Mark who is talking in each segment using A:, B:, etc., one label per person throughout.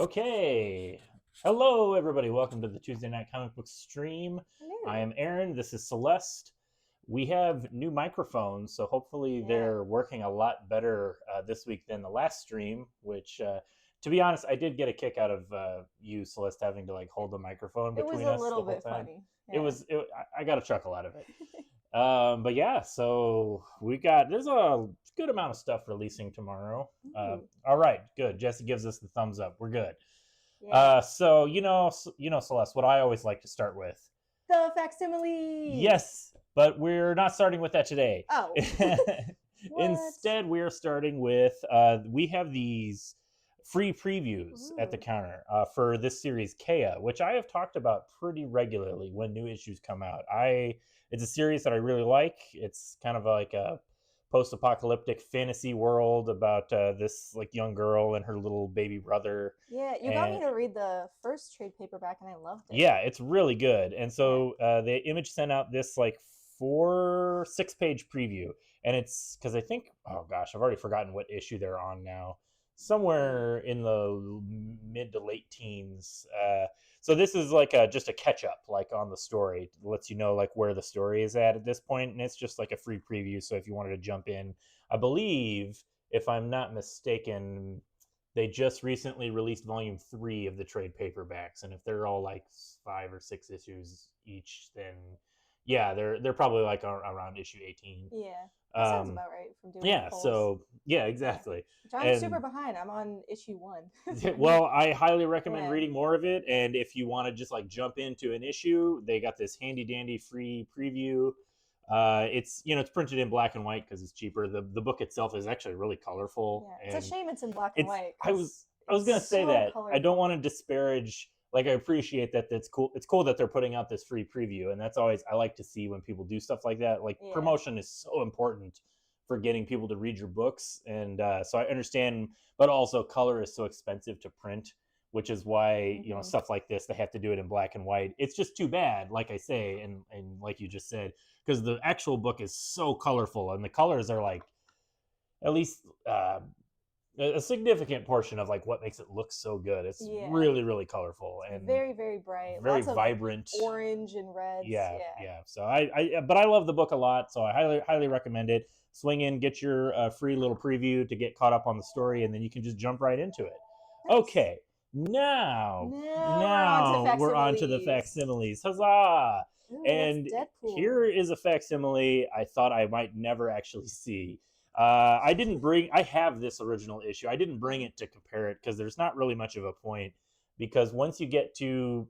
A: Okay. Hello, everybody. Welcome to the Tuesday Night Comic Book Stream. I
B: Hello.
A: am Aaron. This is Celeste. We have new microphones, so hopefully
B: Yeah.
A: they're working a lot better this week than the last stream. Which, to be honest, I did get a kick out of you, Celeste, having to like hold the microphone
B: It was
A: between
B: a
A: us the
B: little
A: whole
B: bit
A: time.
B: funny.
A: It
B: Yeah.
A: was. I got a chuckle out of it. But yeah, so there's a good amount of stuff releasing tomorrow.
B: Ooh.
A: All right, good. Jesse gives us the thumbs up. We're good.
B: Yeah.
A: So Celeste, what I always like to start with.
B: The facsimiles.
A: Yes, but we're not starting with that today.
B: Oh. What?
A: Instead, we are starting with we have these free previews at the
B: Ooh.
A: counter for this series Kea, which I have talked about pretty regularly when new issues come out. It's a series that I really like. It's kind of like a post-apocalyptic fantasy world about this like young girl and her little baby brother.
B: Yeah, you got me
A: And
B: to read the first trade paperback and I loved it.
A: yeah, it's really good. And
B: Yeah.
A: so the Image sent out this like 6-page preview, and it's because I think, oh gosh, I've already forgotten what issue they're on now. Somewhere in the mid to late teens. So this is like just a catch up, like on the story. It lets you know like where the story is at this point, and it's just like a free preview. So if you wanted to jump in, I believe, if I'm not mistaken, they just recently released volume 3 of the trade paperbacks, and if they're all like 5 or 6 issues each, then yeah, they're probably like around issue 18.
B: Yeah. That sounds
A: um
B: about right from doing the
A: yeah,
B: polls.
A: so yeah,
B: Yeah.
A: exactly.
B: Which I'm super
A: And
B: behind. I'm on issue 1.
A: well, I highly recommend
B: Yeah.
A: reading more of it, and if you want to just like jump into an issue, they got this handy dandy free preview. It's printed in black and white because it's cheaper. The book itself is actually really colorful,
B: Yeah. It's a
A: and
B: shame it's in black and
A: it's
B: white
A: I was
B: because
A: I was
B: it's
A: gonna say
B: so
A: that I don't
B: colorful.
A: want to disparage. Like, I appreciate that. That's cool. It's cool that they're putting out this free preview, and that's always, I like to see when people do stuff like that. Like,
B: Yeah.
A: promotion is so important for getting people to read your books, and so I understand. But also, color is so expensive to print, which is why
B: Hmm.
A: stuff like this, they have to do it in black and white. It's just too bad, like I say, and like you just said, because the actual book is so colorful, and the colors are like, at least a significant portion of like what makes it look so good. It's
B: Yeah.
A: really, really colorful and
B: Very, very bright.
A: very
B: Lots of
A: vibrant.
B: orange and reds.
A: Yeah,
B: Yeah.
A: yeah. So but I love the book a lot, so I highly recommend it. Swing in, get your free little preview to get caught up on the story, and then you can just jump right into it.
B: Nice.
A: Okay, now
B: Now we're on to
A: now we're on to the
B: facsimiles.
A: facsimiles. Huzzah!
B: Ooh, that's
A: And
B: Deadpool.
A: here is a facsimile I thought I might never actually see. I didn't bring. I have this original issue. I didn't bring
B: Mhm.
A: it to compare it because there's not really much of a point. Because once you get to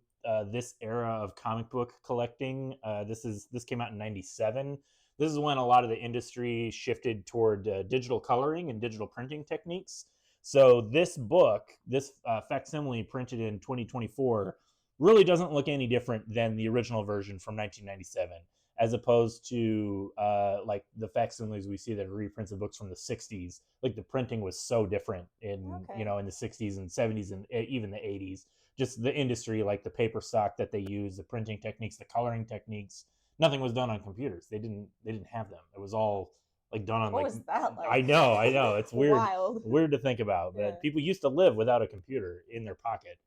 A: this era of comic book collecting, this came out in '97. This is when a lot of the industry shifted toward digital coloring and digital printing techniques. So this book, this facsimile printed in 2024, really doesn't look any different than the original version from 1997, as opposed to like the facsimiles we see that are reprints of books from the 60s. Like, the printing was so different in
B: Okay.
A: in the 60s and 70s and even the 80s. Just the industry, like the paper stock that they use, the printing techniques, the coloring techniques, nothing was done on computers. They didn't have them. It was all like done on
B: What
A: like,
B: was that
A: I
B: like?
A: know, I know, it's weird,
B: Wild.
A: weird to think about, but
B: Yeah.
A: people used to live without a computer in their pocket.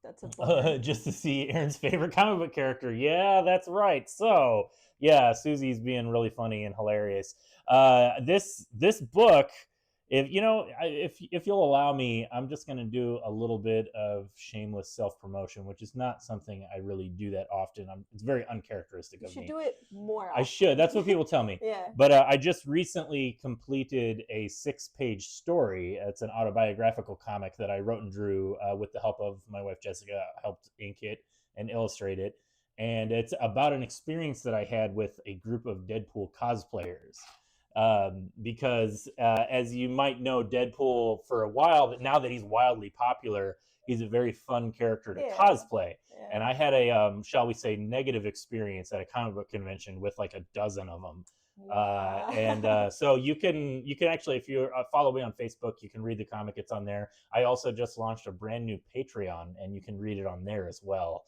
B: That's a bummer.
A: Just to see Aaron's favorite comic book character. Yeah, that's right. So yeah, Susie's being really funny and hilarious. This book, if you'll allow me, I'm just going to do a little bit of shameless self promotion, which is not something I really do that often. It's very uncharacteristic
B: You
A: of
B: should
A: me.
B: do it more
A: I should.
B: often.
A: That's what people tell me.
B: Yeah.
A: But I just recently completed a 6-page story. It's an autobiographical comic that I wrote and drew with the help of my wife Jessica. Helped ink it and illustrate it, and it's about an experience that I had with a group of Deadpool cosplayers. Because as you might know, Deadpool, for a while, now that he's wildly popular, he's a very fun character to
B: Yeah.
A: cosplay.
B: Yeah.
A: And I had a shall we say, negative experience at a comic book convention with like a dozen of them.
B: Wow.
A: And so you can actually, if you follow me on Facebook, you can read the comic. It's on there. I also just launched a brand new Patreon, and you can read it on there as well.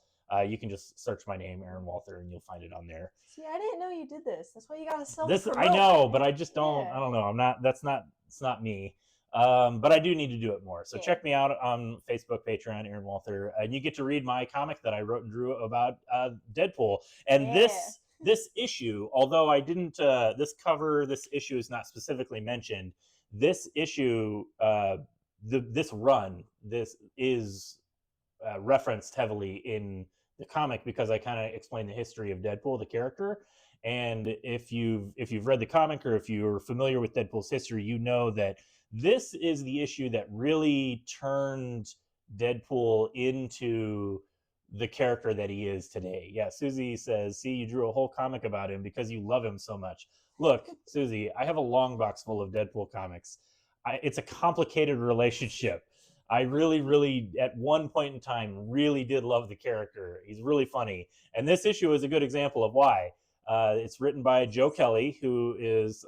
A: You can just search my name, Aaron Walther, and you'll find it on there.
B: See, I didn't know you did this. That's why you gotta self
A: This I
B: promote.
A: know, but I just don't.
B: Yeah.
A: I don't know. I'm not. That's not. It's not me. But I do need to do it more. So
B: Yeah.
A: check me out on Facebook, Patreon, Aaron Walther, and you get to read my comic that I wrote and drew about Deadpool. And
B: Yeah.
A: this issue, although I didn't, this issue is not specifically mentioned. This issue, this run, this is referenced heavily in the comic because I kind of explain the history of Deadpool, the character. And if you've read the comic or if you're familiar with Deadpool's history, you know that this is the issue that really turned Deadpool into the character that he is today. Yeah, Susie says, "See, you drew a whole comic about him because you love him so much." Look, Susie, I have a long box full of Deadpool comics. It's a complicated relationship. I really, really, at one point in time, really did love the character. He's really funny. And this issue is a good example of why. It's written by Joe Kelly, who is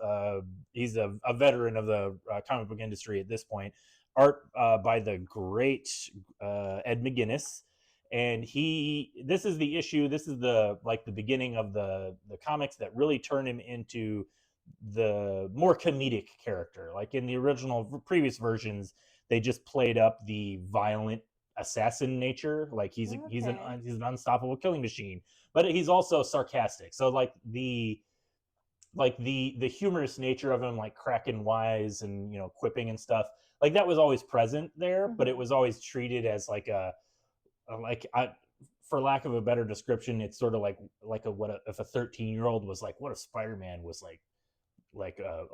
A: he's a veteran of the comic book industry at this point. Art by the great Ed McGuinness, and this is the issue. This is the beginning of the comics that really turn him into the more comedic character. Like in the original previous versions, they just played up the violent assassin nature. Like he's an unstoppable killing machine, but he's also sarcastic. So the humorous nature of him, like cracking wise and quipping and stuff, like that was always present there, but it was always treated as like for lack of a better description, it's sort of like if a 13-year-old was like, what if Spider-Man was like a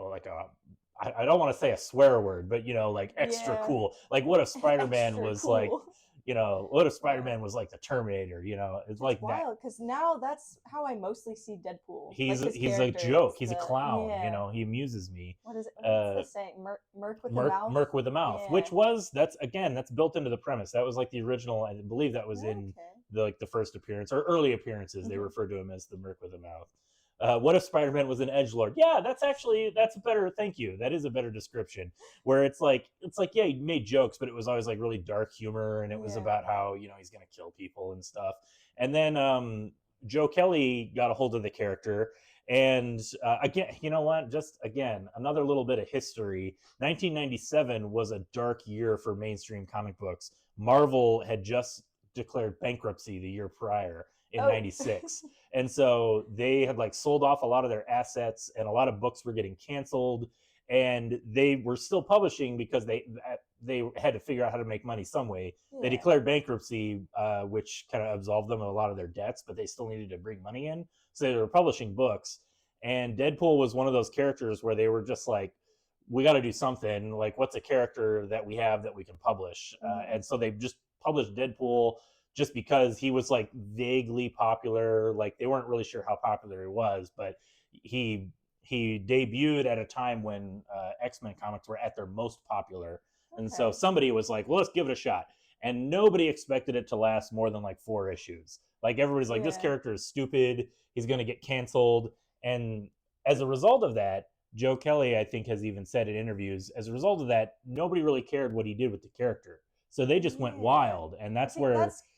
A: I don't want to say a swear word, but like extra cool. Like what if Spider-Man was cool. Like, what if Spider-Man was like the Terminator? It's like
B: wild, because now that's how I mostly see Deadpool.
A: He's a joke. He's a clown. He amuses me.
B: What is it? What's the saying? Merc with a mouth.
A: Merc with a mouth, which that's built into the premise. That was like the original. I believe that was in the first appearance or early appearances. They referred to him as the Merc with a mouth. What if Spider-Man was an edgelord? Yeah, that's a better. Thank you. That is a better description. Where it's like yeah, he made jokes, but it was always like really dark humor, and it was about how he's gonna kill people and stuff. And then Joe Kelly got a hold of the character, and again, you know what? Just again, another little bit of history. 1997 was a dark year for mainstream comic books. Marvel had just declared bankruptcy the year prior in 96. And so they had sold off a lot of their assets, and a lot of books were getting canceled, and they were still publishing because they had to figure out how to make money some way. They declared bankruptcy, which kind of absolved them of a lot of their debts, but they still needed to bring money in. So they were publishing books, and Deadpool was one of those characters where they were just like, we got to do something. Like, what's a character that we have that we can publish? And so they just published Deadpool, just because he was vaguely popular. They weren't really sure how popular he was, but he debuted at a time when X-Men comics were at their most popular. And so somebody was like, well, let's give it a shot. And nobody expected it to last more than 4 issues. Everybody's like, this character is stupid. He's going to get canceled. And as a result of that, Joe Kelly, I think, has even said in interviews, as a result of that, nobody really cared what he did with the character. So they just went wild. And that's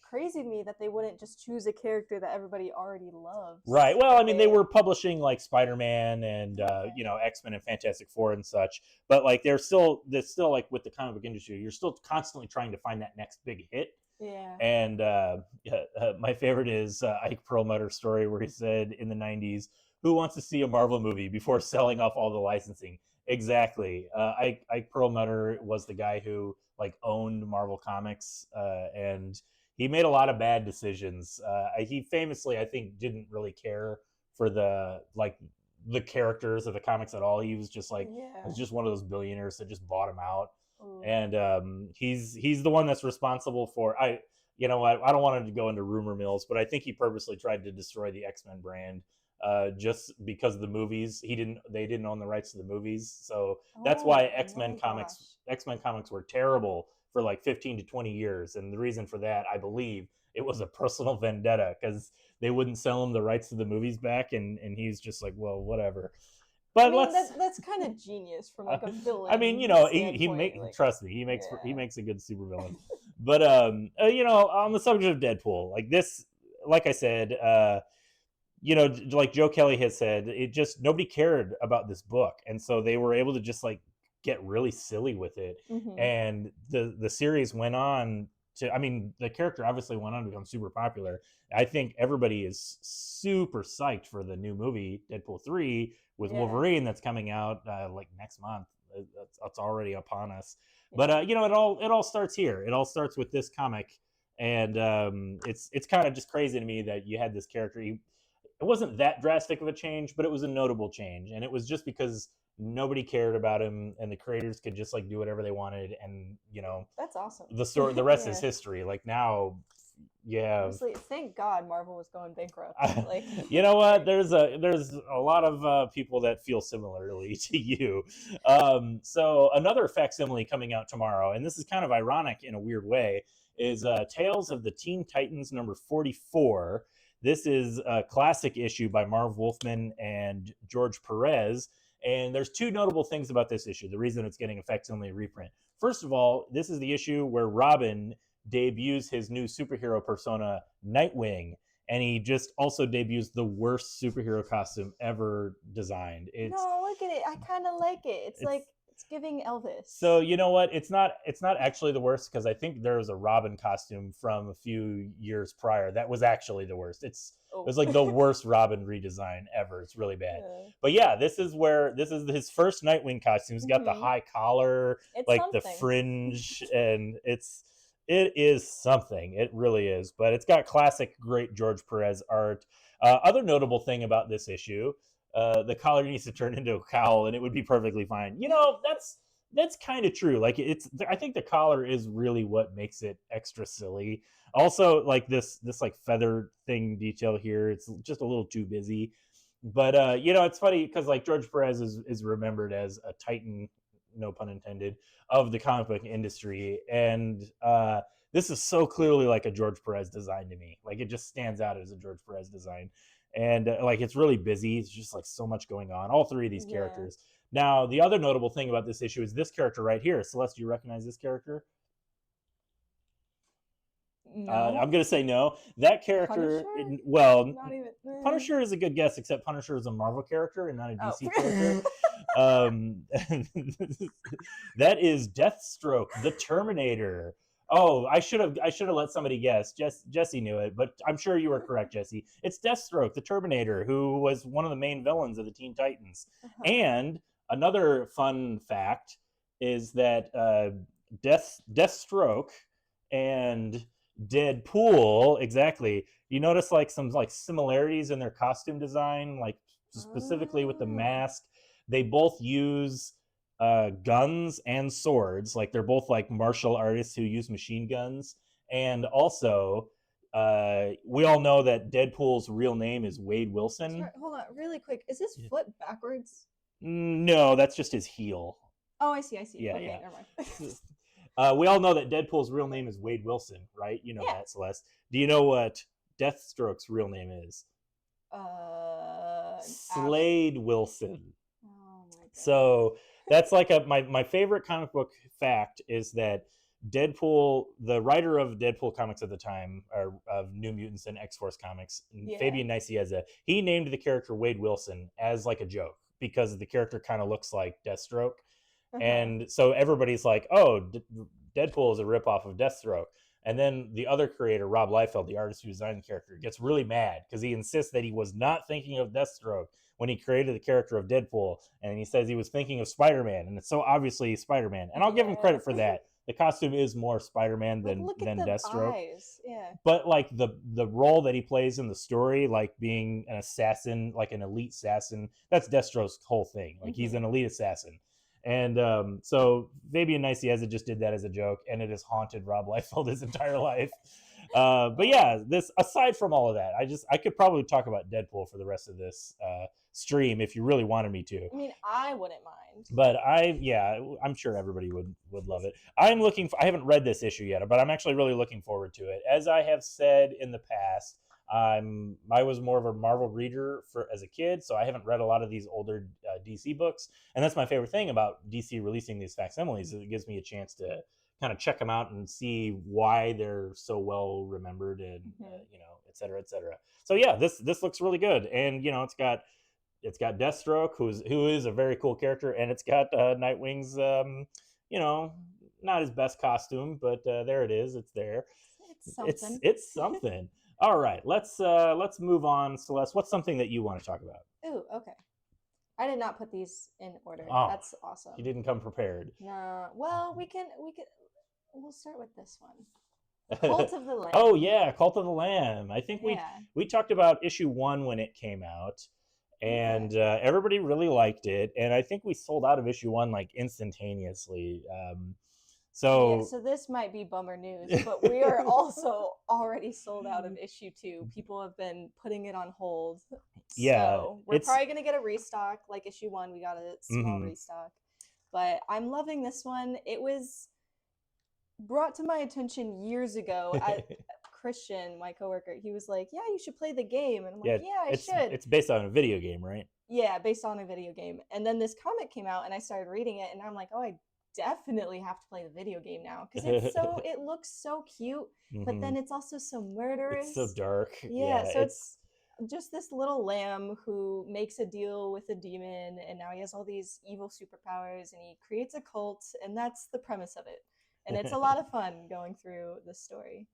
B: crazy to me that they wouldn't just choose a character that everybody already loves.
A: Right. Well, I mean, they were publishing Spider-Man and X-Men and Fantastic Four and such, but they're still with the comic book industry, you're still constantly trying to find that next big hit.
B: Yeah.
A: And my favorite is Ike Perlmutter's story where he said in the 90s, who wants to see a Marvel movie before selling off all the licensing? Exactly. Ike Perlmutter was the guy who owned Marvel Comics, and he made a lot of bad decisions. He famously, I think, didn't really care for the characters of the comics at all. He was just was just one of those billionaires that just bought him out. Ooh. And he's the one that's responsible for you know what? I don't want to go into rumor mills, but I think he purposely tried to destroy the X-Men brand just because of the movies. They didn't own the rights to the movies, so that's why X-Men comics were terrible for 15 to 20 years. And the reason for that, I believe, it was a personal vendetta because they wouldn't sell him the rights to the movies back, and he's just like, well, whatever. But
B: that's kind of genius from a villain.
A: I mean, trust me, he makes a good supervillain. But on the subject of Deadpool, like I said, like Joe Kelly has said, it just nobody cared about this book, and so they were able to just get really silly with it.
B: Mm-hmm.
A: And the series went on to, I mean, the character obviously went on to become super popular. I think everybody is super psyched for the new movie Deadpool 3 with
B: Yeah.
A: Wolverine that's coming out like next month. That's already upon us. But
B: Yeah.
A: you know, it all starts here. It all starts with this comic, and it's kind of just crazy to me that you had this character. It wasn't that drastic of a change, but it was a notable change, and it was just because nobody cared about him, and the creators could just like do whatever they wanted, and you know,
B: That's awesome.
A: the rest is
B: Yeah.
A: history. Like now, you have.
B: Honestly, thank God Marvel was going bankrupt. Like,
A: You know what? There's a lot of people that feel similarly to you. So another facsimile coming out tomorrow, and this is kind of ironic in a weird way, is Tales of the Teen Titans number 44. This is a classic issue by Marv Wolfman and George Perez. And there's two notable things about this issue. The reason it's getting a facsimile reprint. First of all, this is the issue where Robin debuts his new superhero persona, Nightwing, and he just also debuts the worst superhero costume ever designed.
B: no, look at it. I kind of like it. It's
A: It's
B: like it's giving Elvis.
A: so you know what? It's not actually the worst because I think there was a Robin costume from a few years prior that was actually the worst. It was like the worst Robin redesign ever. It's really bad.
B: Yeah.
A: But yeah, this is his first Nightwing costume. He's got the
B: Mhm.
A: high collar,
B: It's
A: like the
B: something.
A: fringe, and it is something. It really is. But it's got classic great George Perez art. Other notable thing about this issue, the collar needs to turn into a cowl, and it would be perfectly fine. You know, that's kind of true. Like I think the collar is really what makes it extra silly. Also, like this like feather thing detail here, it's just a little too busy. But you know, it's funny because like George Perez is remembered as a titan, no pun intended, of the comic book industry, and this is so clearly like a George Perez design to me. Like it just stands out as a George Perez design, and like it's really busy. It's just like so much going on. All three of these
B: Yeah.
A: characters. Now, the other notable thing about this issue is this character right here. Celeste, do you recognize this character?
B: No.
A: I'm gonna say no. That character,
B: Punisher?
A: well,
B: Not even.
A: Punisher is a good guess, except Punisher is a Marvel character and not a
B: Oh.
A: DC character. Um, that is Deathstroke, the Terminator. Oh, I should have let somebody guess. Jesse knew it, but I'm sure you were correct, Jesse. It's Deathstroke, the Terminator, who was one of the main villains of the Teen Titans.
B: Uh-huh.
A: And another fun fact is that Deathstroke and Deadpool, exactly. You notice like some like similarities in their costume design, like specifically with the mask. They both use guns and swords. Like they're both like martial artists who use machine guns. And also, we all know that Deadpool's real name is Wade Wilson.
B: Sorry, hold on, really quick. Is his foot backwards?
A: No, that's just his heel.
B: Oh, I see.
A: Yeah,
B: okay,
A: yeah.
B: never mind.
A: We all know that Deadpool's real name is Wade Wilson, right? You know
B: Yeah.
A: that, Celeste. Do you know what Deathstroke's real name is? Slade Wilson.
B: Oh my god.
A: So that's like my favorite comic book fact is that Deadpool, the writer of Deadpool comics at the time, or of New Mutants and X-Force comics,
B: Yeah.
A: Fabian Nicieza, he named the character Wade Wilson as like a joke because the character kind of looks like Deathstroke.
B: Uh-huh.
A: And so everybody's like, oh, Deadpool is a ripoff of Deathstroke. And then the other creator, Rob Liefeld, the artist who designed the character, gets really mad because he insists that he was not thinking of Deathstroke when he created the character of Deadpool. And he says he was thinking of Spider-Man. And it's so obviously Spider-Man. And I'll give him credit for that. The costume is more Spider-Man than
B: look at the
A: Deathstroke.
B: eyes. Yeah.
A: But like the role that he plays in the story, like being an assassin, like an elite assassin, that's Deathstroke's whole thing. Like he's an elite assassin. And so Fabian Nicieza just did that as a joke, and it has haunted Rob Liefeld his entire life. But yeah, this aside from all of that, I could probably talk about Deadpool for the rest of this stream if you really wanted me to.
B: I mean, I wouldn't mind.
A: But I'm sure everybody would love it. I haven't read this issue yet, but I'm actually really looking forward to it. As I have said in the past, I was more of a Marvel reader as a kid, so I haven't read a lot of these older DC books, and that's my favorite thing about DC releasing these facsimiles. It gives me a chance to kind of check them out and see why they're so well remembered, and et cetera, et cetera. So yeah, this looks really good, and it's got it's got Deathstroke, who is a very cool character, and it's got Nightwing's you know, not his best costume, but there it is. It's there.
B: It's something.
A: It's something. All right, let's move on. Celeste, what's something that you want to talk about?
B: Ooh, okay. I did not put these in order.
A: Oh,
B: That's awesome.
A: You didn't come prepared.
B: Nah. Well, we'll start with this one. Cult of the Lamb.
A: Oh yeah, Cult of the Lamb. I think
B: Yeah.
A: we talked about issue 1 when it came out, and everybody really liked it. And I think we sold out of issue 1 like instantaneously. So
B: this might be bummer news, but we are also already sold out of issue 2. People have been putting it on hold.
A: Yeah,
B: so we're probably gonna get a restock. Like issue 1, we got a small restock. But I'm loving this one. It was brought to my attention years ago. Christian, my coworker, he was like, "Yeah, you should play the game," and I'm like, "Yeah, I should."
A: It's based on a video game, right?
B: Yeah, based on a video game. And then this comic came out, and I started reading it, and I'm like, "Oh, I definitely have to play the video game now because it looks so cute, but then it's also so murderous.
A: It's so dark.
B: Yeah, so it's just this little lamb who makes a deal with a demon, and now he has all these evil superpowers, and he creates a cult, and that's the premise of it. And it's a lot of fun going through the story.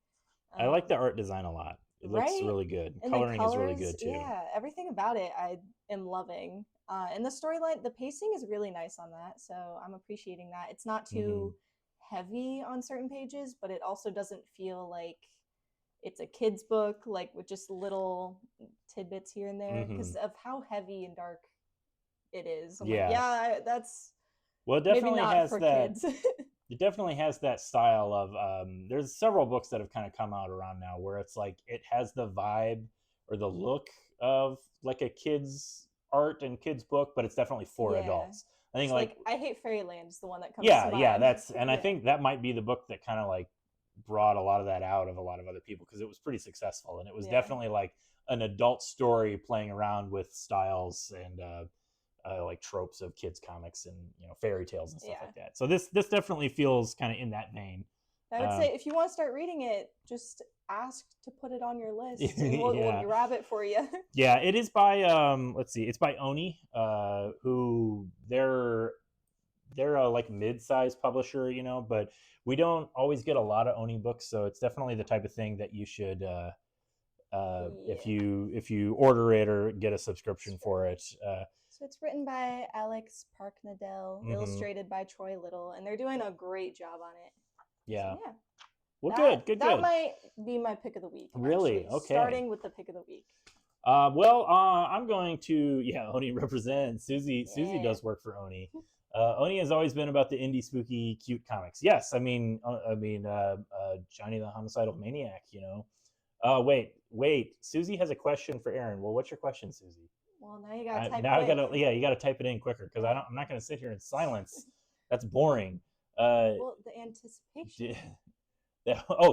A: I like the art design a lot. It looks really good. And coloring is really good too.
B: Yeah, everything about it I am loving. And the storyline, the pacing is really nice on that, so I'm appreciating that. It's not too heavy on certain pages, but it also doesn't feel like it's a kid's book, like with just little tidbits here and there, because of how heavy and dark it is. I'm like, that's
A: well, it definitely
B: maybe not
A: has
B: for
A: that.
B: Kids.
A: It definitely has that style of. There's several books that have kind of come out around now where it's like it has the vibe or the look of like a kid's art and kids book, but it's definitely for adults. I think
B: like I Hate Fairyland is the one that comes to mind.
A: That's and I think that might be the book that kind of like brought a lot of that out of a lot of other people because it was pretty successful and it was definitely like an adult story playing around with styles and like tropes of kids comics and fairy tales and stuff like that. So this definitely feels kind of in that vein.
B: I would say if you want to start reading it, just ask to put it on your list and we'll grab it for you. Yeah,
A: it is by let's see, it's by Oni, who they're a like mid-sized publisher, but we don't always get a lot of Oni books, so it's definitely the type of thing that you should if you order it or get a subscription for it.
B: So it's written by Alex Parknadel, illustrated by Troy Little, and they're doing a great job on it.
A: Yeah.
B: So,
A: well, good.
B: That might be my pick of the week.
A: Really?
B: Actually.
A: Okay.
B: Starting with the pick of the week.
A: I'm going to Oni represents. Susie does work for Oni. Oni has always been about the indie, spooky, cute comics. Yes, Johnny the Homicidal Maniac. Wait. Susie has a question for Aaron. Well, what's your question, Susie?
B: Well, now you gotta type.
A: You gotta type it in quicker because I'm not gonna sit here in silence. That's boring.
B: Well, the anticipation.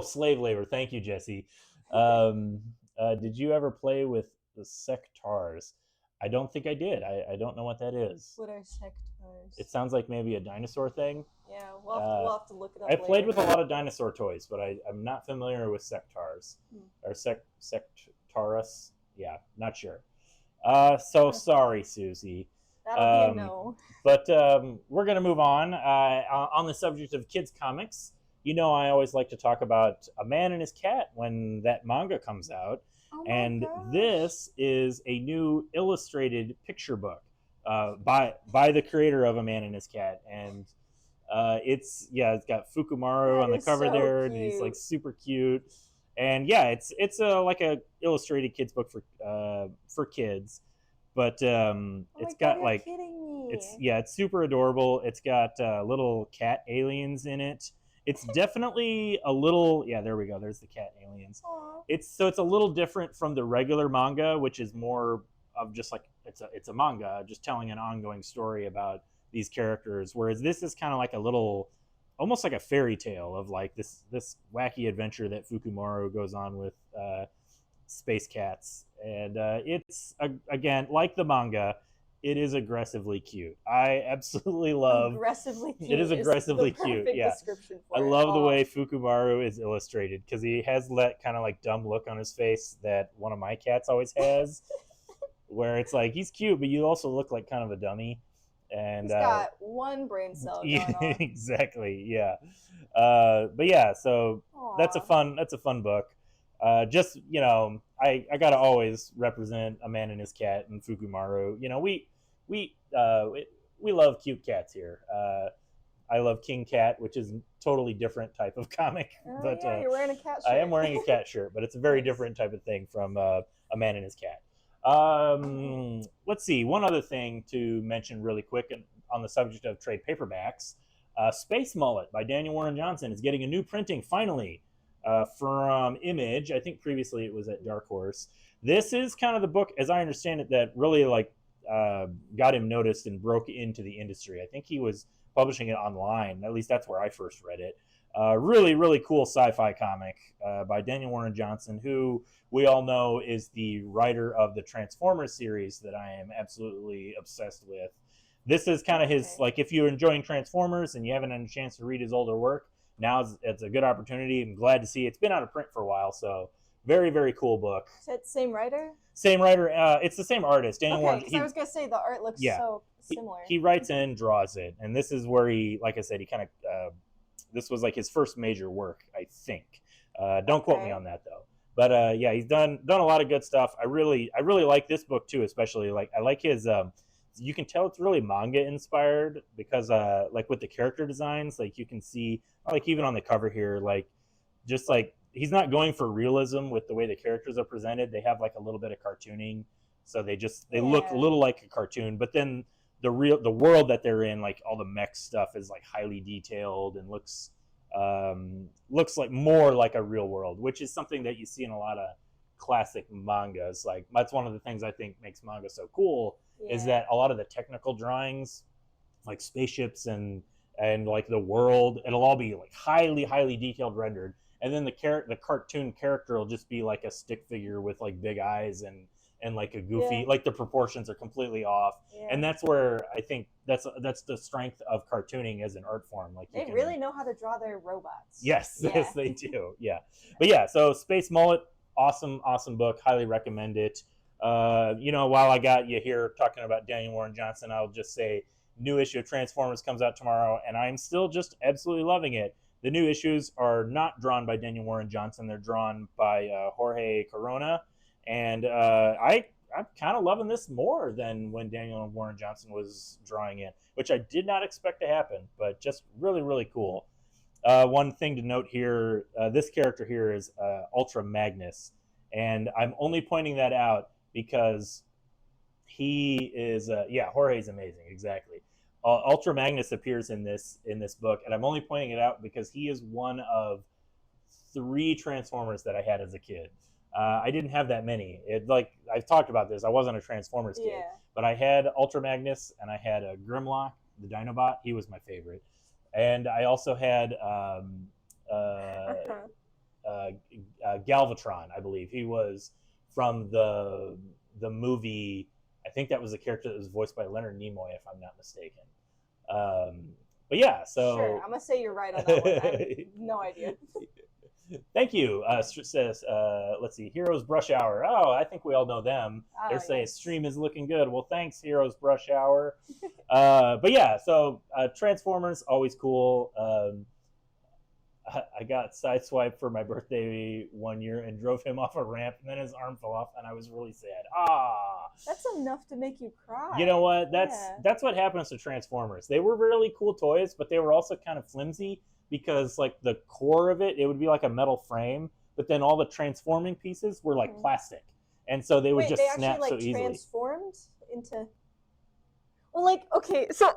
A: Slave labor. Thank you, Jesse. Did you ever play with the Sectars? I don't think I did. I don't know what that is.
B: What are Sectars?
A: It sounds like maybe a dinosaur thing.
B: Yeah, we'll have to look it up.
A: I played with a lot of dinosaur toys, but I'm not familiar with Sectars or Sectaris. Yeah, not sure. So sorry, Susie.
B: That'll be a no.
A: But we're going to move on. On the subject of kids' comics, I always like to talk about A Man and His Cat when that manga comes out. And this is a new illustrated picture book by the creator of A Man and His Cat. And it's got Fukumaru on the cover there. And he's like super cute. And it's like a illustrated kids book for kids. But it's got like it's super adorable. It's got little cat aliens in it. It's definitely a little there we go. There's the cat aliens.
B: Aww.
A: It's a little different from the regular manga, which is more of just like it's a manga just telling an ongoing story about these characters. Whereas this is kind of like a little, almost like a fairy tale of like this wacky adventure that Fukumaru goes on with space cats, and it's again like the manga. It is aggressively cute. I absolutely love.
B: Aggressively cute.
A: It is aggressively cute. Yeah, I love the way Fukumaru is illustrated because he has that kind of like dumb look on his face that one of my cats always has, where it's like he's cute, but you also look like kind of a dummy. And
B: He's got one brain cell
A: yeah,
B: going on.
A: exactly, yeah. But yeah, so that's a
B: Aw.
A: fun book. Just I gotta always represent a man and his cat and Fukumaru. We we love cute cats here. I love King Cat, which is a totally different type of comic.
B: Oh
A: But
B: yeah, you're wearing a cat
A: I
B: shirt.
A: am wearing a cat shirt, but it's a very
B: Nice.
A: different type of thing from a man and his cat. Let's see. One other thing to mention really quick on the subject of trade paperbacks. Space Mullet by Daniel Warren Johnson is getting a new printing finally from Image. I think previously it was at Dark Horse. This is kind of the book, as I understand it, that really got him noticed and broke into the industry. I think he was publishing it online. At least that's where I first read it. Really, really cool sci-fi comic by Daniel Warren Johnson, who we all know is the writer of the Transformers series that I am absolutely obsessed with. This is kind of his, like, if you're enjoying Transformers and you haven't had a chance to read his older work, now it's a good opportunity. I'm glad to see it's been out of print for a while, so very, very cool book.
B: Is that the same writer?
A: Same writer. It's the same artist. Daniel
B: Okay,
A: Warren.
B: because I was gonna say the art looks so similar.
A: He writes and draws it, and this is where he, like I said, he kind of this was like his first major work, I think. Don't quote me on that though. But yeah, he's done a lot of good stuff. I really like this book too, especially like I like his. You can tell it's really manga inspired because like with the character designs, like you can see like even on the cover here, like just like he's not going for realism with the way the characters are presented. They have like a little bit of cartooning, so they look a little like a cartoon, but then the world that they're in, like all the mech stuff is like highly detailed and looks like more like a real world, which is something that you see in a lot of classic mangas. Like that's one of the things I think makes manga so cool is that a lot of the technical drawings, like spaceships and like the world, it'll all be like highly detailed rendered, and then the cartoon character will just be like a stick figure with like big eyes and like a goofy, like the proportions are completely off. And that's where I think that's the strength of cartooning as an art form. Like
B: they really know how to draw their robots.
A: Yes, yes, they do. Yeah, but yeah, so Space Mullet, awesome book, highly recommend it. While I got you here talking about Daniel Warren Johnson, I'll just say new issue of Transformers comes out tomorrow, and I'm still just absolutely loving it. The new issues are not drawn by Daniel Warren Johnson; they're drawn by Jorge Corona, and I'm kind of loving this more than when Daniel Warren Johnson was drawing it, which I did not expect to happen, but just really, really cool. One thing to note here, this character here is Ultra Magnus, and I'm only pointing that out because he is, Jorge's amazing, exactly. Ultra Magnus appears in this book, and I'm only pointing it out because he is one of 3 Transformers that I had as a kid. I didn't have that many. I've talked about this. I wasn't a Transformers kid, but I had Ultra Magnus and I had a Grimlock, the Dinobot. He was my favorite, and I also had Galvatron. I believe he was from the movie. I think that was a character that was voiced by Leonard Nimoy, if I'm not mistaken. But yeah, so
B: sure, I'm gonna say you're right on that one. I have no idea.
A: Thank you. Says, let's see, Heroes Brush Hour. Oh, I think we all know them. They're saying stream is looking good. Well, thanks, Heroes Brush Hour. But yeah, so Transformers, always cool. I got sideswiped for my birthday one year and drove him off a ramp, and then his arm fell off, and I was really sad.
B: That's enough to make you cry.
A: You know what? That's what happens to Transformers. They were really cool toys, but they were also kind of flimsy because, like, the core of it would be like a metal frame, but then all the transforming pieces were like plastic, and so they would just snap so easily.
B: Transformed into. Well, like, okay, so